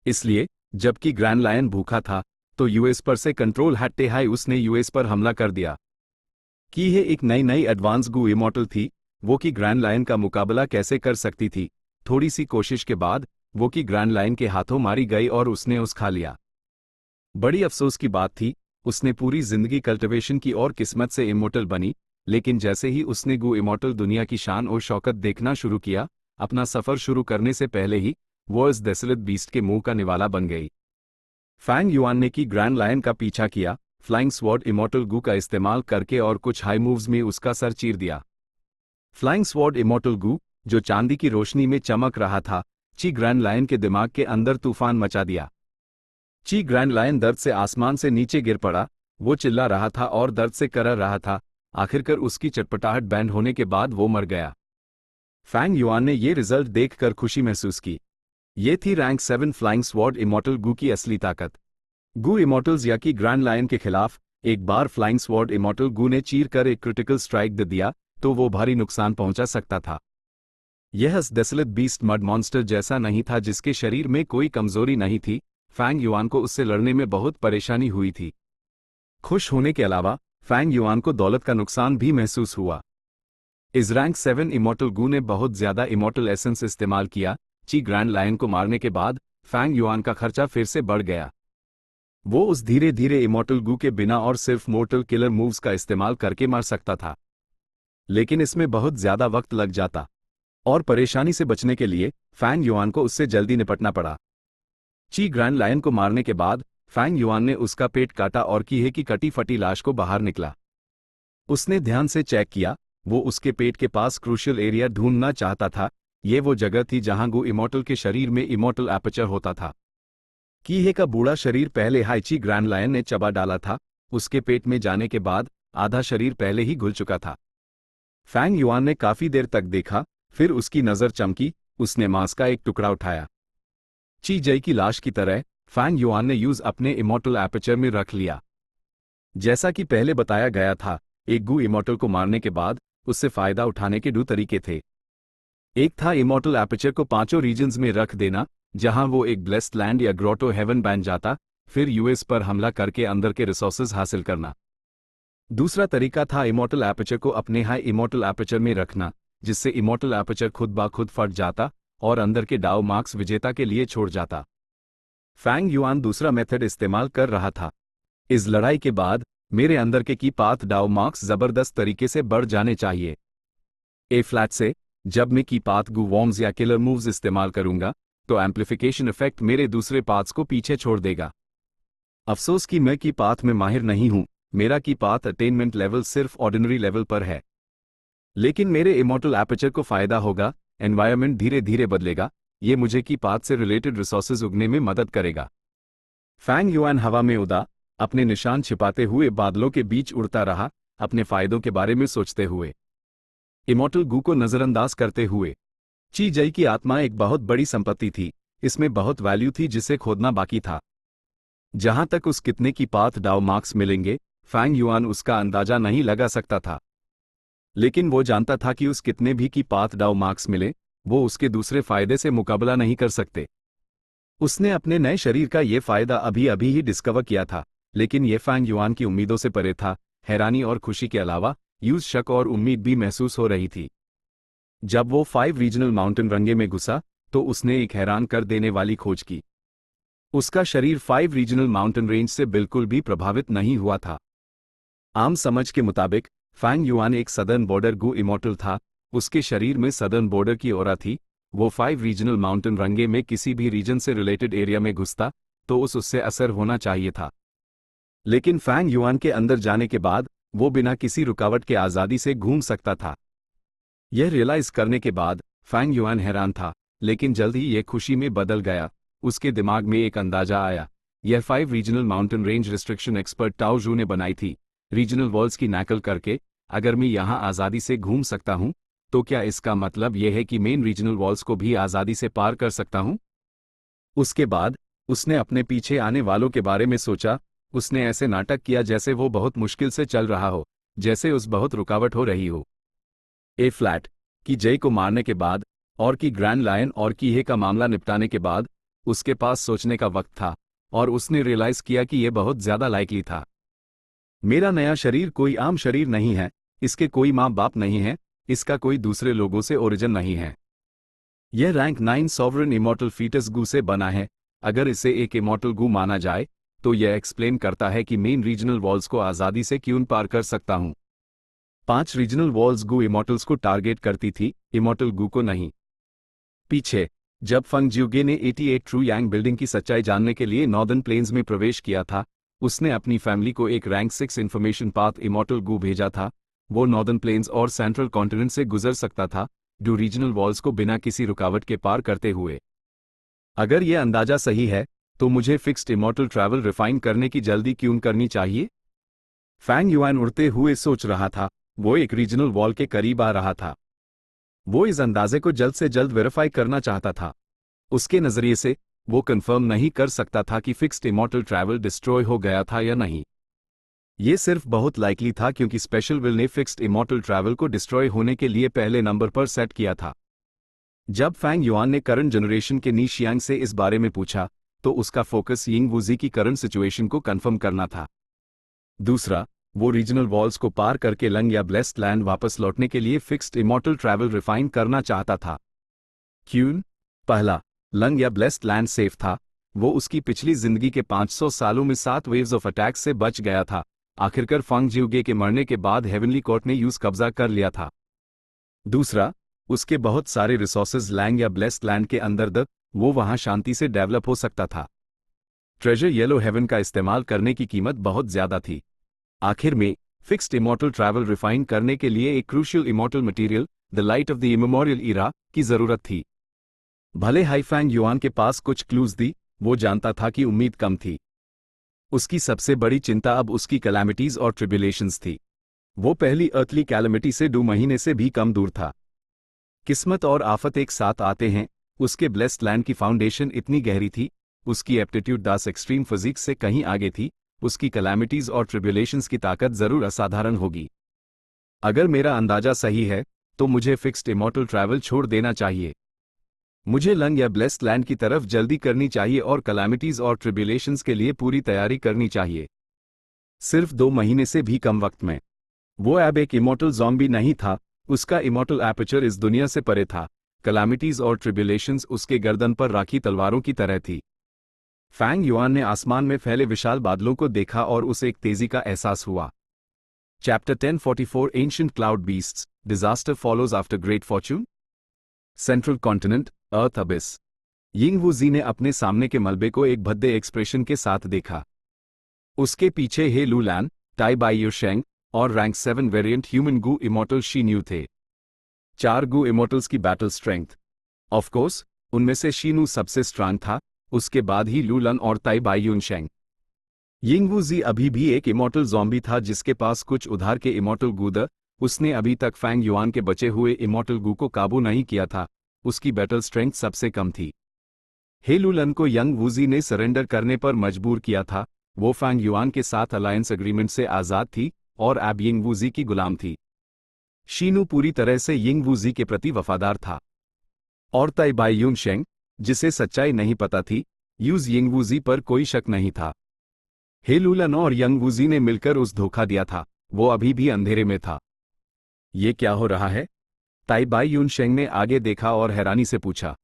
इसलिए जबकि ग्रैंड लायन भूखा था तो यूएस पर से कंट्रोल हटते हाई उसने यूएस पर हमला कर दिया। कि यह एक नई एडवांस गू इमॉर्टल थी, वो कि ग्रैंड लायन का मुकाबला कैसे कर सकती थी। थोड़ी सी कोशिश के बाद वो कि ग्रैंड लायन के हाथों मारी गई और उसने उस खा लिया। बड़ी अफसोस की बात थी, उसने पूरी जिंदगी कल्टिवेशन की और किस्मत से इमॉर्टल बनी, लेकिन जैसे ही उसने गू इमॉर्टल दुनिया की शान और शौकत देखना शुरू किया, अपना सफर शुरू करने से पहले ही वो इस डेसोलेट बीस्ट के मुंह का निवाला बन गई। फैंग युआन ने की ग्रैंड लायन का पीछा किया, फ्लाइंग स्वॉर्ड इमॉर्टल गू का इस्तेमाल करके और कुछ हाई मूव्स में उसका सर चीर दिया। फ्लाइंग स्वॉर्ड इमॉर्टल गू, जो चांदी की रोशनी में चमक रहा था, ची ग्रैंड लायन के दिमाग के अंदर तूफान मचा दिया। ची ग्रैंड लायन दर्द से आसमान से नीचे गिर पड़ा, वो चिल्ला रहा था और दर्द से करर रहा था। आखिरकार उसकी चटपटाहट बैंड होने के बाद वो मर गया। फैंग युआन ने ये रिजल्ट देखकर खुशी महसूस की। ये थी रैंक 7 फ्लाइंग स्वॉर्ड इमॉर्टल गू की असली ताकत। गू इमॉर्टल्स या कि ग्रैंड लायन के खिलाफ एक बार फ्लाइंग स्वॉर्ड इमॉर्टल गू ने चीर कर एक क्रिटिकल स्ट्राइक दे दिया तो वो भारी नुकसान पहुंचा सकता था। यह डेसोलेट बीस्ट मड मॉन्स्टर जैसा नहीं था जिसके शरीर में कोई कमजोरी नहीं थी। फैंग युआन को उससे लड़ने में बहुत परेशानी हुई थी। खुश होने के अलावा फैंग युआन को दौलत का नुकसान भी महसूस हुआ। इस रैंक 7 इमॉर्टल गू ने बहुत ज्यादा इमॉर्टल एसेंस इस्तेमाल किया। ची ग्रैंड लायन को मारने के बाद फैंग युआन का खर्चा फिर से बढ़ गया। वो उस धीरे धीरे इमॉर्टल गू के बिना और सिर्फ मोर्टल किलर मूव्स का इस्तेमाल करके मार सकता था, लेकिन इसमें बहुत ज्यादा वक्त लग जाता और परेशानी से बचने के लिए फैंग युआन को उससे जल्दी निपटना पड़ा। ची ग्रैंड लायन को मारने के बाद फैंग युआन ने उसका पेट काटा और कीहे की कटी फटी लाश को बाहर निकला। उसने ध्यान से चेक किया, वो उसके पेट के पास क्रूशियल एरिया ढूंढना चाहता था। ये वो जगह थी जहां गू इमॉर्टल के शरीर में इमॉर्टल एपर्चर होता था। कीहे का बूढ़ा शरीर पहले हाइची ग्रैंड लायन ने चबा डाला था। उसके पेट में जाने के बाद आधा शरीर पहले ही घुल चुका था। फैंग युआन ने काफी देर तक देखा, फिर उसकी नजर चमकी, उसने मांस का एक टुकड़ा उठाया। ची जई की लाश की तरह फैंग युआन ने यूज अपने इमॉर्टल एपर्चर में रख लिया। जैसा कि पहले बताया गया था, एक गू इमॉर्टल को मारने के बाद उससे फायदा उठाने के 2 तरीके थे। एक था इमॉर्टल एपर्चर को 5 रीजन्स में रख देना, जहां वो एक ब्लेस्ड लैंड या ग्रोटो हेवन बन जाता, फिर यूएस पर हमला करके अंदर के रिसोर्सेज हासिल करना। दूसरा तरीका था इमॉर्टल एपर्चर को अपने हाई इमॉर्टल एपर्चर में रखना, जिससे इमॉर्टल एपर्चर खुद ब खुद फट जाता और अंदर के डाउ मार्क्स विजेता के लिए छोड़ जाता। फैंग युआन दूसरा मेथड इस्तेमाल कर रहा था। इस लड़ाई के बाद मेरे अंदर के की पाथ डाउ मार्क्स जबरदस्त तरीके से बढ़ जाने चाहिए। ए फ्लैट से जब मैं की पाथ गू वॉर्म्स या किलर मूव्स इस्तेमाल करूंगा तो एम्प्लीफिकेशन इफेक्ट मेरे दूसरे पाथ्स को पीछे छोड़ देगा। अफसोस कि मैं की पाथ में माहिर नहीं हूं, मेरा की पाथ अटेनमेंट लेवल सिर्फ ऑर्डिनरी लेवल पर है। लेकिन मेरे इमॉर्टल एपर्चर को फायदा होगा, एनवायरनमेंट धीरे धीरे बदलेगा, ये मुझे की पाथ से रिलेटेड रिसोर्सेज उगने में मदद करेगा। फैंग युआन हवा में उड़ा, अपने निशान छिपाते हुए बादलों के बीच उड़ता रहा, अपने फायदों के बारे में सोचते हुए, इमॉर्टल गू को नजरअंदाज करते हुए। ची जई की आत्मा एक बहुत बड़ी संपत्ति थी, इसमें बहुत वैल्यू थी जिसे खोदना बाकी था। जहां तक उस कितने की पाथ डाउ मार्क्स मिलेंगे, फैंग युआन उसका अंदाजा नहीं लगा सकता था, लेकिन वो जानता था कि उस कितने भी की पाथ डाउ मार्क्स मिले, वो उसके दूसरे फायदे से मुकाबला नहीं कर सकते। उसने अपने नए शरीर का ये फायदा अभी अभी ही डिस्कवर किया था, लेकिन ये फैंग युआन की उम्मीदों से परे था। हैरानी और खुशी के अलावा यूज शक और उम्मीद भी महसूस हो रही थी। जब वो 5 रीजनल माउंटेन रंगे में घुसा तो उसने एक हैरान कर देने वाली खोज की। उसका शरीर 5 रीजनल माउंटेन रेंज से बिल्कुल भी प्रभावित नहीं हुआ था। आम समझ के मुताबिक फैंग युआन एक सदर्न बॉर्डर गू इमॉर्टल था, उसके शरीर में सदर्न बॉर्डर की ऑरा थी। वो 5 रीजनल माउंटेन रंगे में किसी भी रीजन से रिलेटेड एरिया में घुसता तो उससे असर होना चाहिए था, लेकिन फैंग युआन के अंदर जाने के बाद वो बिना किसी रुकावट के आज़ादी से घूम सकता था। यह रियलाइज करने के बाद फैंग युआन हैरान था, लेकिन जल्द ही यह खुशी में बदल गया। उसके दिमाग में एक अंदाजा आया, यह 5 regional mountain range restriction expert tau जू ने बनाई थी, रीजनल वॉल्स की नकल करके। अगर मैं यहाँ आज़ादी से घूम सकता हूँ तो क्या इसका मतलब यह है कि मेन रीजनल वॉल्स को भी आज़ादी से पार कर सकता हूँ? उसके बाद उसने अपने पीछे आने वालों के बारे में सोचा। उसने ऐसे नाटक किया जैसे वो बहुत मुश्किल से चल रहा हो, जैसे उस बहुत रुकावट हो रही हो। ए फ्लैट की जय को मारने के बाद और की ग्रैंड लायन और कीहे का मामला निपटाने के बाद उसके पास सोचने का वक्त था और उसने रियलाइज किया कि यह बहुत ज्यादा लाइकली था। मेरा नया शरीर कोई आम शरीर नहीं है, इसके कोई माँ बाप नहीं है, इसका कोई दूसरे लोगों से ओरिजिन नहीं है। यह रैंक 9 सॉवरन इमॉर्टल फीटस गू से बना है। अगर इसे एक इमॉर्टल गू माना जाए तो यह एक्सप्लेन करता है कि मेन रीजनल वॉल्स को आज़ादी से क्यों पार कर सकता हूं। 5 रीजनल वॉल्स गू इमॉर्टल्स को टारगेट करती थी, इमॉर्टल गू को नहीं। पीछे जब फंग जियोगे ने 88 ट्रू यांग बिल्डिंग की सच्चाई जानने के लिए नॉर्दर्न प्लेन्स में प्रवेश किया था, उसने अपनी फैमिली को एक रैंक 6 इंफॉर्मेशन पाथ इमॉर्टल गू भेजा था। वो नॉर्दर्न प्लेन्स और सेंट्रल कॉन्टिनेंट से गुजर सकता था, जो रीजनल वॉल्स को बिना किसी रुकावट के पार करते हुए। अगर यह अंदाजा सही है तो मुझे फिक्स्ड इमॉर्टल ट्रैवल रिफाइन करने की जल्दी क्यों करनी चाहिए? फैंग युआन उड़ते हुए सोच रहा था। वो एक रीजनल वॉल के करीब आ रहा था। वो इस अंदाजे को जल्द से जल्द वेरीफाई करना चाहता था। उसके नजरिए से वो कंफर्म नहीं कर सकता था कि फिक्स्ड इमॉर्टल ट्रैवल डिस्ट्रॉय हो गया था या नहीं। ये सिर्फ बहुत लाइकली था क्योंकि स्पेशल विल ने फिक्स्ड इमॉर्टल ट्रैवल को डिस्ट्रॉय होने के लिए पहले नंबर पर सेट किया था। जब फैंग युआन ने करंट जनरेशन के नी शियांग से इस बारे में पूछा तो उसका फोकस यिंग वुजी की करंट सिचुएशन को कंफर्म करना था। दूसरा, वो रीजनल वॉल्स को पार करके लंग या ब्लेस्ड लैंड वापस लौटने के लिए फिक्स्ड इमॉर्टल ट्रैवल रिफाइन करना चाहता था। क्यों? पहला, लंग या ब्लेस्ड लैंड सेफ था। वो उसकी पिछली जिंदगी के 500 सालों में 7 वेव्स ऑफ अटैक से बच गया था। आखिरकार फंग जियोगे के मरने के बाद हेवनली कोर्ट ने यूज कब्जा कर लिया था। दूसरा, उसके बहुत सारे रिसोर्सेज लैंग या ब्लेस्ड लैंड के अंदर वो वहां शांति से डेवलप हो सकता था। ट्रेजर येलो हेवन का इस्तेमाल करने की कीमत बहुत ज्यादा थी। आखिर में फिक्स्ड इमॉर्टल ट्रैवल रिफाइन करने के लिए एक crucial immortal material, the light of the immemorial era, की जरूरत थी। भले हाई फैंग युआन के पास कुछ क्लूज दी, वो जानता था कि उम्मीद कम थी। उसकी सबसे बड़ी चिंता अब उसकी कैलामिटीज और ट्रिब्यूलेशंस थी। वो पहली अर्थली कैलामिटी से 2 महीने से भी कम दूर था। किस्मत और आफत एक साथ आते हैं। उसके ब्लेस्ड लैंड की फाउंडेशन इतनी गहरी थी, उसकी एप्टीट्यूड दास एक्सट्रीम फिजिक्स से कहीं आगे थी। उसकी कैलामिटीज और ट्रिब्यूलेशंस की ताकत जरूर असाधारण होगी। अगर मेरा अंदाजा सही है तो मुझे फिक्स्ड इमॉर्टल ट्रैवल छोड़ देना चाहिए। मुझे लंग या ब्लेस्ड लैंड की तरफ जल्दी करनी चाहिए और कैलामिटीज और ट्रिब्यूलेशंस के लिए पूरी तैयारी करनी चाहिए। सिर्फ 2 महीने से भी कम वक्त में। वो अब एक इमॉर्टल ज़ॉम्बी नहीं था, उसका इमॉर्टल एपर्चर इस दुनिया से परे था। कैलामिटीज और ट्रिब्यूलेशंस उसके गर्दन पर राखी तलवारों की तरह थी। फैंग युआन ने आसमान में फैले विशाल बादलों को देखा और उसे एक तेजी का एहसास हुआ। Chapter 1044 ancient cloud beasts, disaster follows after great fortune. Central continent, earth abyss. Ying Wuji ने अपने सामने के मलबे को एक भद्दे एक्सप्रेशन के साथ देखा। उसके पीछे हे लुलैन, टाई बाई युशेंग और rank 7 variant human Gu immortal शी न्यू थे। 4 गू इमॉर्टल्स की बैटल स्ट्रेंथ। ऑफ कोर्स, उनमें से शीनू सबसे स्ट्रांग था, उसके बाद ही लुलन और ताई बाई युनशेंग। यिंग वुजी अभी भी एक इमॉर्टल ज़ॉम्बी था जिसके पास कुछ उधार के इमॉर्टल गूद। उसने अभी तक फैंग युआन के बचे हुए इमॉर्टल गू को काबू नहीं किया था। उसकी बैटल स्ट्रेंथ सबसे कम थी। हे लुलन को यंग वुजी ने सरेंडर करने पर मजबूर किया था। वो फैंग युआन के साथ अलायंस एग्रीमेंट से आज़ाद थी और अब यिंग वुजी की गुलाम थी। शीनू पूरी तरह से यिंग वुजी के प्रति वफादार था। और ताई बाई युनशेंग, जिसे सच्चाई नहीं पता थी, यूज यिंग वुजी पर कोई शक नहीं था। हे लुलन और यंग वुजी ने मिलकर उस धोखा दिया था। वो अभी भी अंधेरे में था। ये क्या हो रहा है? ताई बाई युनशेंग ने आगे देखा और हैरानी से पूछा।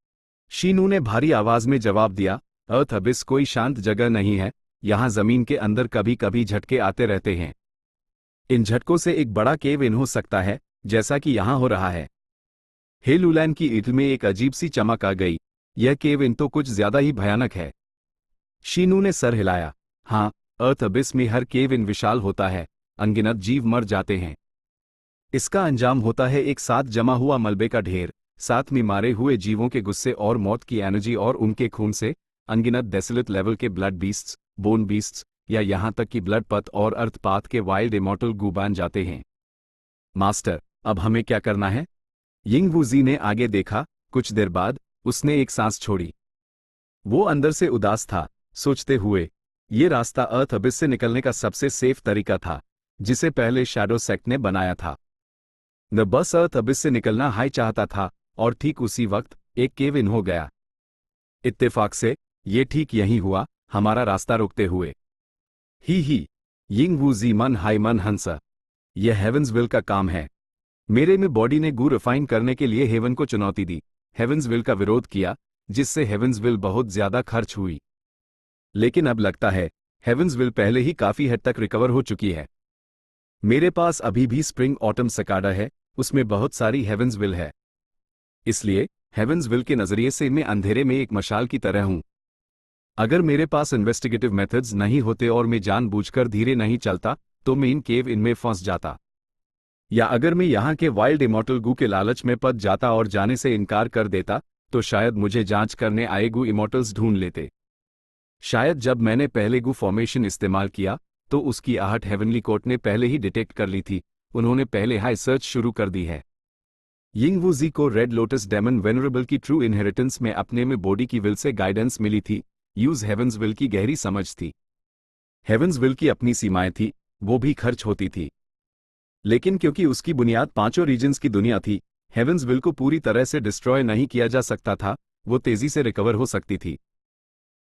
शीनू ने भारी आवाज में जवाब दिया, अर्थ अबिस कोई शांत जगह नहीं है। यहां जमीन के अंदर कभी कभी झटके आते रहते हैं। इन झटकों से एक बड़ा केव इन हो सकता है, जैसा कि यहां हो रहा है। हे लुलैन की ईंट में एक अजीब सी चमक आ गई। यह केव इन तो कुछ ज्यादा ही भयानक है। शीनू ने सर हिलाया। हाँ, अर्थ अबिस में हर केव इन विशाल होता है, अनगिनत जीव मर जाते हैं। इसका अंजाम होता है एक साथ जमा हुआ मलबे का ढेर, साथ में मारे हुए जीवों के गुस्से और मौत की एनर्जी और उनके खून से अनगिनत डेसोलेट लेवल के ब्लड बीस्ट्स, बोन बीस्ट्स या यहां तक कि ब्लड पथ और अर्थपाथ के वाइल्ड इमॉर्टल गू बन जाते हैं। मास्टर, अब हमें क्या करना है? यिंग वुजी ने आगे देखा। कुछ देर बाद उसने एक सांस छोड़ी। वो अंदर से उदास था, सोचते हुए ये रास्ता अर्थ अबिस से निकलने का सबसे सेफ तरीका था, जिसे पहले शैडो सेक्ट ने बनाया था। न बस अर्थ अबिस से निकलना हाई चाहता था और ठीक उसी वक्त एक केव इन हो गया। इत्तेफाक से ये ठीक यही हुआ, हमारा रास्ता रोकते हुए। ही यिंग वू जी मन हाई मन हंसा। यह हेवंस विल का काम है। मेरे में बॉडी ने गू रिफाइन करने के लिए हेवन को चुनौती दी, हेवंस विल का विरोध किया, जिससे हेवंस विल बहुत ज्यादा खर्च हुई। लेकिन अब लगता है हेवंस विल पहले ही काफी हद तक रिकवर हो चुकी है। मेरे पास अभी भी स्प्रिंग ऑटम सकाडा है, उसमें बहुत सारी हेवंस विल है। इसलिए हेवंस विल के नजरिए से मैं अंधेरे में एक मशाल की तरह हूं। अगर मेरे पास इन्वेस्टिगेटिव मेथड्स नहीं होते और मैं जानबूझकर धीरे नहीं चलता, तो मैं इन केव इनमें फंस जाता। या अगर मैं यहाँ के वाइल्ड इमॉर्टल गू के लालच में पड़ जाता और जाने से इनकार कर देता, तो शायद मुझे जांच करने आए गू इमॉर्टल्स ढूंढ लेते। शायद जब मैंने पहले गू फॉर्मेशन इस्तेमाल किया, तो उसकी आहट हेवनली कोर्ट ने पहले ही डिटेक्ट कर ली थी, उन्होंने पहले हाई सर्च शुरू कर दी है। यिंग वू जी को रेड लोटस डेमन वेनरेबल की ट्रू इनहेरिटेंस में अपने में बॉडी की विल से गाइडेंस मिली थी, यूज हेवंस विल की गहरी समझ थी। हेवंस विल की अपनी सीमाएं थी, वो भी खर्च होती थी। लेकिन क्योंकि उसकी बुनियाद पांचों रीजन्स की दुनिया थी, हेवंस विल को पूरी तरह से डिस्ट्रॉय नहीं किया जा सकता था, वो तेजी से रिकवर हो सकती थी।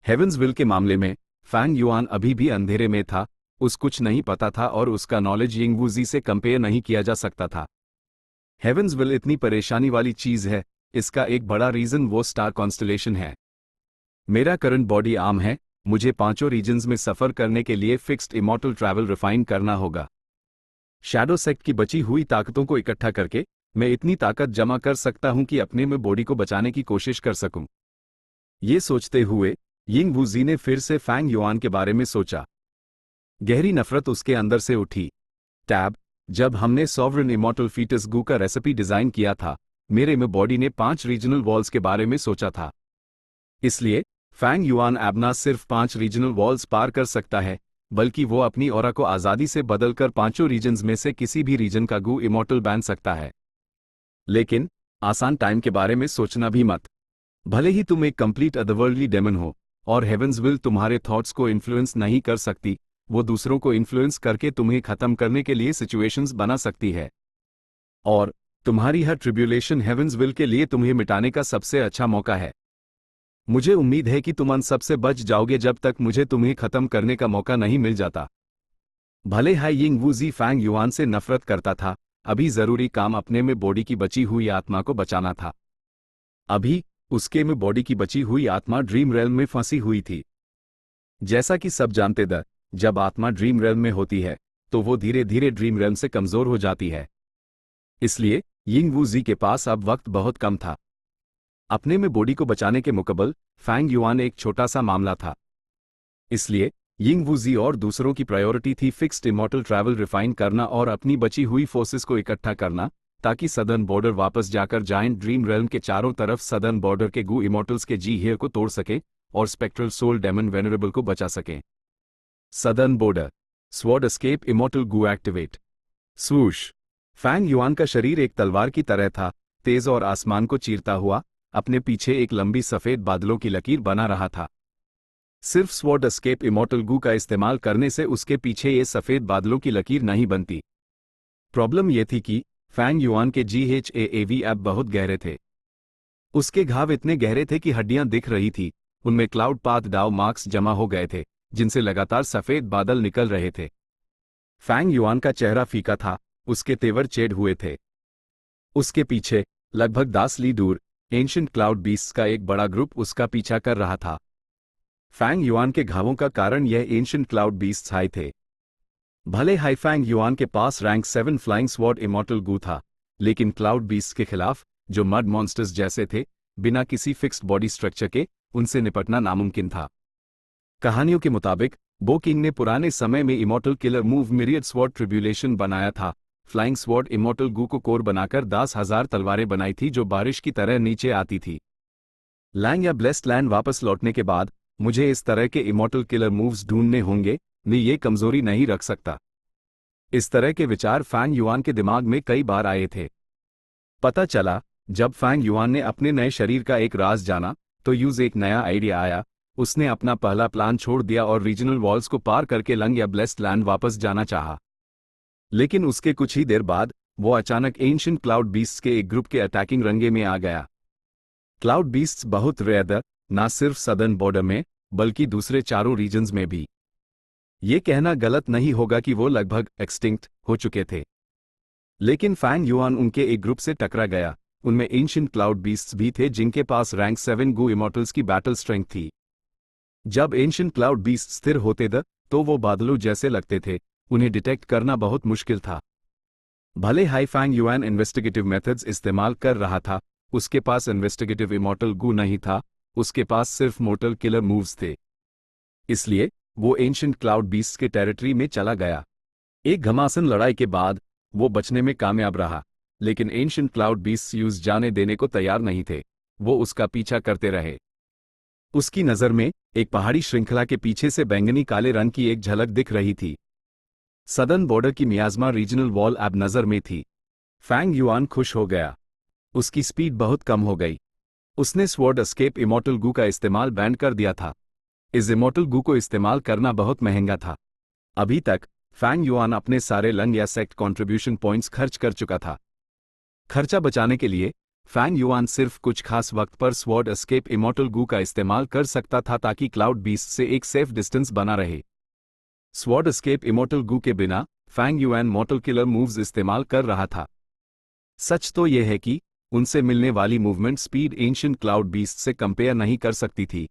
हेवंस विल के मामले में फैंग युआन अभी भी अंधेरे में था, उस कुछ नहीं पता था और उसका नॉलेज यिंग वू जी से कंपेयर नहीं किया जा सकता था। हेवंस विल इतनी परेशानी वाली चीज है, इसका एक बड़ा रीजन वो स्टार कॉन्स्टलेशन है। मेरा करंट बॉडी आर्म है, मुझे पांचों रीजन्स में सफर करने के लिए फिक्स्ड इमॉर्टल ट्रैवल रिफाइन करना होगा। शैडो सेक्ट की बची हुई ताकतों को इकट्ठा करके मैं इतनी ताकत जमा कर सकता हूं कि अपने में बॉडी को बचाने की कोशिश कर सकूं। ये सोचते हुए यिंग वू जी ने फिर से फैंग युआन के बारे में सोचा। गहरी नफरत उसके अंदर से उठी। टैब, जब हमने सॉवरन इमॉर्टल फीटस गू का रेसिपी डिजाइन किया था, मेरे में बॉडी ने 5 रीजनल वॉल्स के बारे में सोचा था। इसलिए फैंग युआन अब ना सिर्फ 5 रीजनल वॉल्स पार कर सकता है, बल्कि वो अपनी ऑरा को आजादी से बदलकर पांचों रीजन्स में से किसी भी रीजन का गू इमॉर्टल बन सकता है। लेकिन आसान टाइम के बारे में सोचना भी मत। भले ही तुम एक कंप्लीट अदरवर्ल्डली डेमन हो और हेवंस विल तुम्हारे थॉट्स को इन्फ्लुएंस नहीं कर सकती, वो दूसरों को इन्फ्लुएंस करके तुम्हें खत्म करने के लिए सिचुएशंस बना सकती है। और तुम्हारी हर ट्रिब्यूलेशन हेवंस विल के लिए तुम्हें मिटाने का सबसे अच्छा मौका है। मुझे उम्मीद है कि तुम उन सबसे बच जाओगे जब तक मुझे तुम्हें खत्म करने का मौका नहीं मिल जाता। भले हाई यिंग वू जी फैंग युआन से नफरत करता था, अभी जरूरी काम अपने में बॉडी की बची हुई आत्मा को बचाना था। अभी उसके में बॉडी की बची हुई आत्मा ड्रीम रेल्म में फंसी हुई थी। जैसा कि सब जानते थे, जब आत्मा ड्रीम रेल्म में होती है तो वो धीरे धीरे ड्रीम रेल्म से कमजोर हो जाती है। इसलिए यिंग वू जी के पास अब वक्त बहुत कम था। अपने में बॉडी को बचाने के मुकाबले फैंग युआन एक छोटा सा मामला था। इसलिए यिंग वू जी और दूसरों की प्रायोरिटी थी फिक्स्ड इमॉर्टल ट्रैवल रिफाइन करना और अपनी बची हुई फोर्सेस को इकट्ठा करना, ताकि सदर्न बॉर्डर वापस जाकर जायंट ड्रीम रेल्म के चारों तरफ सदर्न बॉर्डर के गू इमॉर्टल्स के जी हेयर को तोड़ सके और स्पेक्ट्रल सोल डेमन वेनरेबल को बचा सके। Southern border sword escape immortal Gu activate. Swoosh. Fang Yuan का शरीर एक तलवार की तरह था, तेज और आसमान को चीरता हुआ अपने पीछे एक लंबी सफेद बादलों की लकीर बना रहा था। सिर्फ स्वॉर्ड एस्केप इमॉर्टल गू का इस्तेमाल करने से उसके पीछे ये सफेद बादलों की लकीर नहीं बनती। प्रॉब्लम यह थी कि फैंग युआन के GHAAV अब बहुत गहरे थे। उसके घाव इतने गहरे थे कि हड्डियां दिख रही थी, उनमें क्लाउड पाथ डाउ मार्क्स जमा हो गए थे, जिनसे लगातार सफेद बादल निकल रहे थे। फैंग युआन का चेहरा फीका था, उसके तेवर चेड हुए थे। उसके पीछे लगभग 10 ली दूर एंशिएंट क्लाउड बीस्ट्स का एक बड़ा ग्रुप उसका पीछा कर रहा था। फैंग युआन के घावों का कारण यह एंशिएंट क्लाउड बीस्ट्स हाई थे। भले हाई फैंग युआन के पास रैंक 7 फ्लाइंग स्वॉर्ड इमॉर्टल गू था, लेकिन क्लाउड बीस्ट्स के खिलाफ, जो मड मॉन्स्टर्स जैसे थे, बिना किसी फिक्स्ड बॉडी स्ट्रक्चर के, उनसे निपटना नामुमकिन था। कहानियों के मुताबिक बो किंग ने पुराने समय में immortal killer move myriad sword tribulation बनाया था। फ्लाइंग स्वॉर्ड इमॉर्टल गू को कोर बनाकर 10,000 तलवारें बनाई थी जो बारिश की तरह नीचे आती थी। लैंग या ब्लेस्ड लैंड वापस लौटने के बाद मुझे इस तरह के इमॉर्टल किलर मूव्स ढूंढने होंगे, मैं ये कमजोरी नहीं रख सकता। इस तरह के विचार फैंग युआन के दिमाग में कई बार आए थे। पता चला, जब फैंग युआन ने अपने नए शरीर का एक राज जाना, तो यूज एक नया आइडिया आया। उसने अपना पहला प्लान छोड़ दिया और रीजनल वॉल्स को पार करके लंग या ब्लेस्ड लैंड वापस जाना चाहा। लेकिन उसके कुछ ही देर बाद वो अचानक एंशिएंट क्लाउड बीस्ट्स के एक ग्रुप के अटैकिंग रंगे में आ गया। क्लाउड बीस्ट्स बहुत रेयर ना सिर्फ सदर्न बॉर्डर में बल्कि दूसरे चारों रीजन्स में भी। ये कहना गलत नहीं होगा कि वो लगभग एक्सटिंक्ट हो चुके थे, लेकिन फैंग युआन उनके एक ग्रुप से टकरा गया। उनमें एंशिएंट क्लाउड बीस्ट्स भी थे जिनके पास रैंक 7 गू इमॉर्टल्स की बैटल स्ट्रेंथ थी। जब एंशिएंट क्लाउड बीस्ट स्थिर होते थे तो वो बादलों जैसे लगते थे, उन्हें डिटेक्ट करना बहुत मुश्किल था। भले हाई फैंग युआन इन्वेस्टिगेटिव मेथड्स इस्तेमाल कर रहा था, उसके पास इन्वेस्टिगेटिव इमॉर्टल गू नहीं था, उसके पास सिर्फ मोर्टल किलर मूव्स थे। इसलिए वो एंशिएंट क्लाउड बीस्ट के टेरिटरी में चला गया। एक घमासान लड़ाई के बाद वो बचने में कामयाब रहा, लेकिन एंशिएंट क्लाउड बीस्ट यूज जाने देने को तैयार नहीं थे। वो उसका पीछा करते रहे। उसकी नज़र में एक पहाड़ी श्रृंखला के पीछे से बैंगनी काले रंग की एक झलक दिख रही थी। सदर्न बॉर्डर की मियाज़मा रीजनल वॉल अब नज़र में थी। फैंग युआन खुश हो गया। उसकी स्पीड बहुत कम हो गई। उसने स्वॉर्ड एस्केप इमॉर्टल गू का इस्तेमाल बैंड कर दिया था। इस इमॉर्टल गू को इस्तेमाल करना बहुत महंगा था। अभी तक फैंग युआन अपने सारे लंग या सेक्ट कॉन्ट्रीब्यूशन पॉइंट्स खर्च कर चुका था। खर्चा बचाने के लिए फैंग युआन सिर्फ कुछ खास वक्त पर स्वॉर्ड एस्केप इमॉर्टल गू का इस्तेमाल कर सकता था ताकि क्लाउड बीस्ट से एक सेफ डिस्टेंस बना रहे। स्वॉर्ड एस्केप इमॉर्टल गू के बिना Fang Yuan mortal killer moves इस्तेमाल कर रहा था। सच तो यह है कि उनसे मिलने वाली movement speed ancient cloud beast से कंपेयर नहीं कर सकती थी।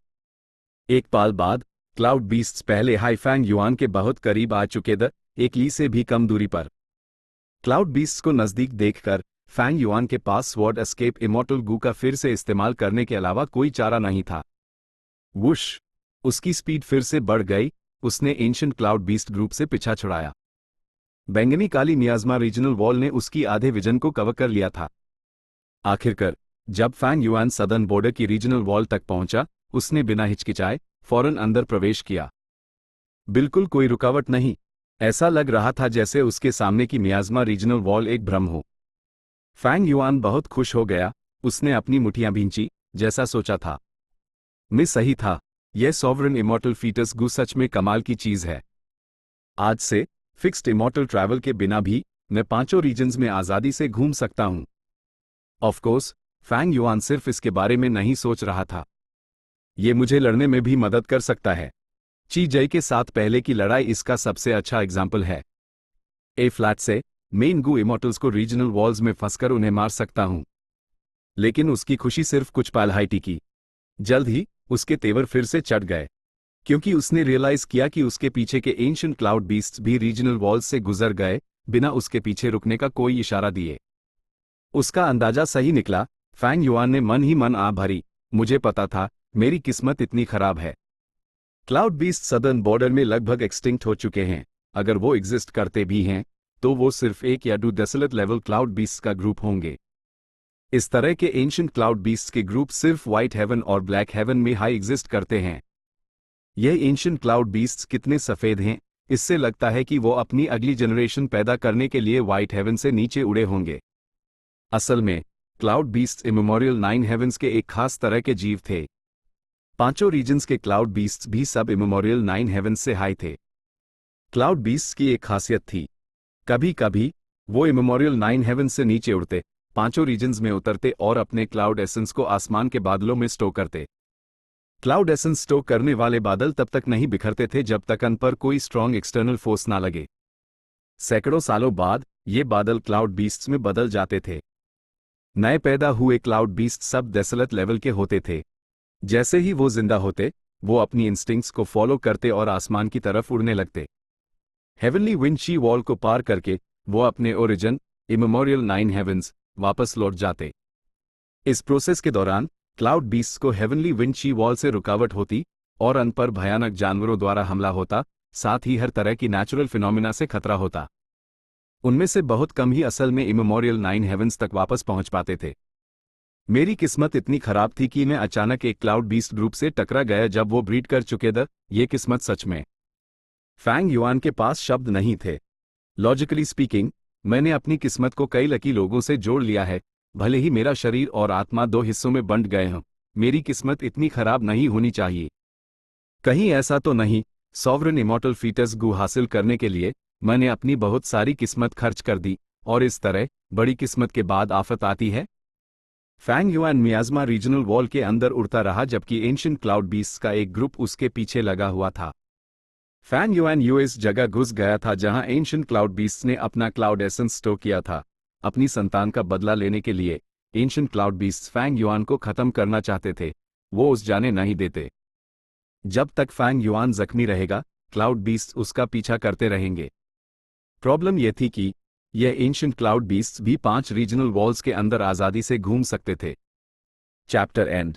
एक पल बाद क्लाउड बीस्ट्स पहले हाई फैंग युआन के बहुत करीब आ चुके थे, एक ली से भी कम दूरी पर। क्लाउड बीस्ट्स को नज़दीक देखकर फैंग युआन के पास स्वॉर्ड एस्केप इमॉर्टल गू का फिर से इस्तेमाल करने के अलावा कोई चारा नहीं था। वुश! उसकी स्पीड फिर से बढ़ गई। उसने एंशिएंट क्लाउड बीस्ट ग्रुप से पीछा छुड़ाया। बैंगनी काली मियाज़मा रीजनल वॉल ने उसकी आधे विजन को कवर कर लिया था। आखिरकार जब फैंग युआन सदर्न बॉर्डर की रीजनल वॉल तक पहुंचा, उसने बिना हिचकिचाए फौरन अंदर प्रवेश किया। बिल्कुल कोई रुकावट नहीं। ऐसा लग रहा था जैसे उसके सामने की मियाज़मा रीजनल वॉल एक भ्रम हो। फैंग युआन बहुत खुश हो गया। उसने अपनी मुठियां भींची, जैसा सोचा था। मैं सही था। यह सॉवरेन इमॉर्टल फीटस गू सच में कमाल की चीज है। आज से फिक्स्ड इमॉर्टल ट्रैवल के बिना भी मैं पांचों रीजन्स में आज़ादी से घूम सकता हूं। ऑफ कोर्स फैंग युआन सिर्फ इसके बारे में नहीं सोच रहा था, यह मुझे लड़ने में भी मदद कर सकता है। ची जय के साथ पहले की लड़ाई इसका सबसे अच्छा एग्जाम्पल है। ए फ्लैट से मेन गू इमॉर्टल्स को रीजनल वॉल्स में फंसकर उन्हें मार सकता हूं। लेकिन उसकी खुशी सिर्फ कुछ पल ही टिकी। जल्द ही उसके तेवर फिर से चढ़ गए, क्योंकि उसने रियलाइज किया कि उसके पीछे के एंशिएंट क्लाउड बीस्ट्स भी रीजनल वॉल्स से गुजर गए बिना उसके पीछे रुकने का कोई इशारा दिए। उसका अंदाजा सही निकला। फैंग युआन ने मन ही मन आ भरी। मुझे पता था, मेरी किस्मत इतनी खराब है। क्लाउड बीस्ट सदर्न बॉर्डर में लगभग एक्सटिंक्ट हो चुके हैं। अगर वो एग्जिस्ट करते भी हैं तो वो सिर्फ एक या दो डेसोलेट लेवल क्लाउड बीस्ट का ग्रुप होंगे। इस तरह के एंशिएंट क्लाउड बीस्ट के ग्रुप सिर्फ व्हाइट हेवन और ब्लैक हेवन में हाई एग्जिस्ट करते हैं। यह एंशिएंट क्लाउड बीस्ट्स कितने सफ़ेद हैं, इससे लगता है कि वो अपनी अगली जनरेशन पैदा करने के लिए व्हाइट हेवन से नीचे उड़े होंगे। असल में क्लाउड बीस्ट्स इमेमोरियल 9 हेवंस के एक खास तरह के जीव थे। पांचों रीजन्स के क्लाउड बीस्ट्स भी सब इमेमोरियल 9 हेवंस से हाई थे। क्लाउड बीस्ट्स की एक खासियत थी, कभी कभी वो इमेमोरियल 9 हेवंस से नीचे उड़ते, पांचों रीजन्स में उतरते और अपने क्लाउड एसेंस को आसमान के बादलों में स्टोर करते। क्लाउड एसेंस स्टोर करने वाले बादल तब तक नहीं बिखरते थे जब तक उन पर कोई स्ट्रॉन्ग एक्सटर्नल फोर्स ना लगे। सैकड़ों सालों बाद ये बादल क्लाउड बीस्ट्स में बदल जाते थे। नए पैदा हुए क्लाउड बीस्ट सब डेसोलेट लेवल के होते थे। जैसे ही वो जिंदा होते, वो अपनी इंस्टिंक्ट्स को फॉलो करते और आसमान की तरफ उड़ने लगते। हेवनली विंड शी वॉल को पार करके वो अपने ओरिजिन इमेमोरियल 9 हेवंस वापस लौट जाते। इस प्रोसेस के दौरान क्लाउड बीस्ट्स को हेवनली विंड शी वॉल से रुकावट होती और उन पर भयानक जानवरों द्वारा हमला होता, साथ ही हर तरह की नेचुरल फिनोमिना से खतरा होता। उनमें से बहुत कम ही असल में इमेमोरियल 9 हेवंस तक वापस पहुंच पाते थे। मेरी किस्मत इतनी खराब थी कि मैं अचानक एक क्लाउड बीस्ट ग्रुप से टकरा गया जब वो ब्रीड कर चुके थे। ये किस्मत सच में। फैंग युआन के पास शब्द नहीं थे। लॉजिकली स्पीकिंग, मैंने अपनी किस्मत को कई लकी लोगों से जोड़ लिया है, भले ही मेरा शरीर और आत्मा दो हिस्सों में बंट गए हों। मेरी किस्मत इतनी खराब नहीं होनी चाहिए। कहीं ऐसा तो नहीं, सॉवरेन इमॉर्टल फीटस गू हासिल करने के लिए मैंने अपनी बहुत सारी किस्मत खर्च कर दी और इस तरह बड़ी किस्मत के बाद आफत आती है। फैंग युआन मियाज़मा रीजनल वॉल के अंदर उड़ता रहा जबकि एंशिएंट क्लाउड बीस्ट्स का एक ग्रुप उसके पीछे लगा हुआ था। फैंग युआन यूएस जगह घुस गया था जहां एंशिएंट क्लाउड बीस्ट्स ने अपना क्लाउड एसेंस स्टोर किया था। अपनी संतान का बदला लेने के लिए ancient cloud beasts Fang Yuan को खत्म करना चाहते थे, वो उस जाने नहीं देते। जब तक फैंग युआन जख्मी रहेगा, क्लाउड बीस्ट्स उसका पीछा करते रहेंगे। प्रॉब्लम यह थी कि यह एंशिएंट क्लाउड बीस्ट्स भी 5 रीजनल वॉल्स के अंदर आज़ादी से घूम सकते थे। Chapter and.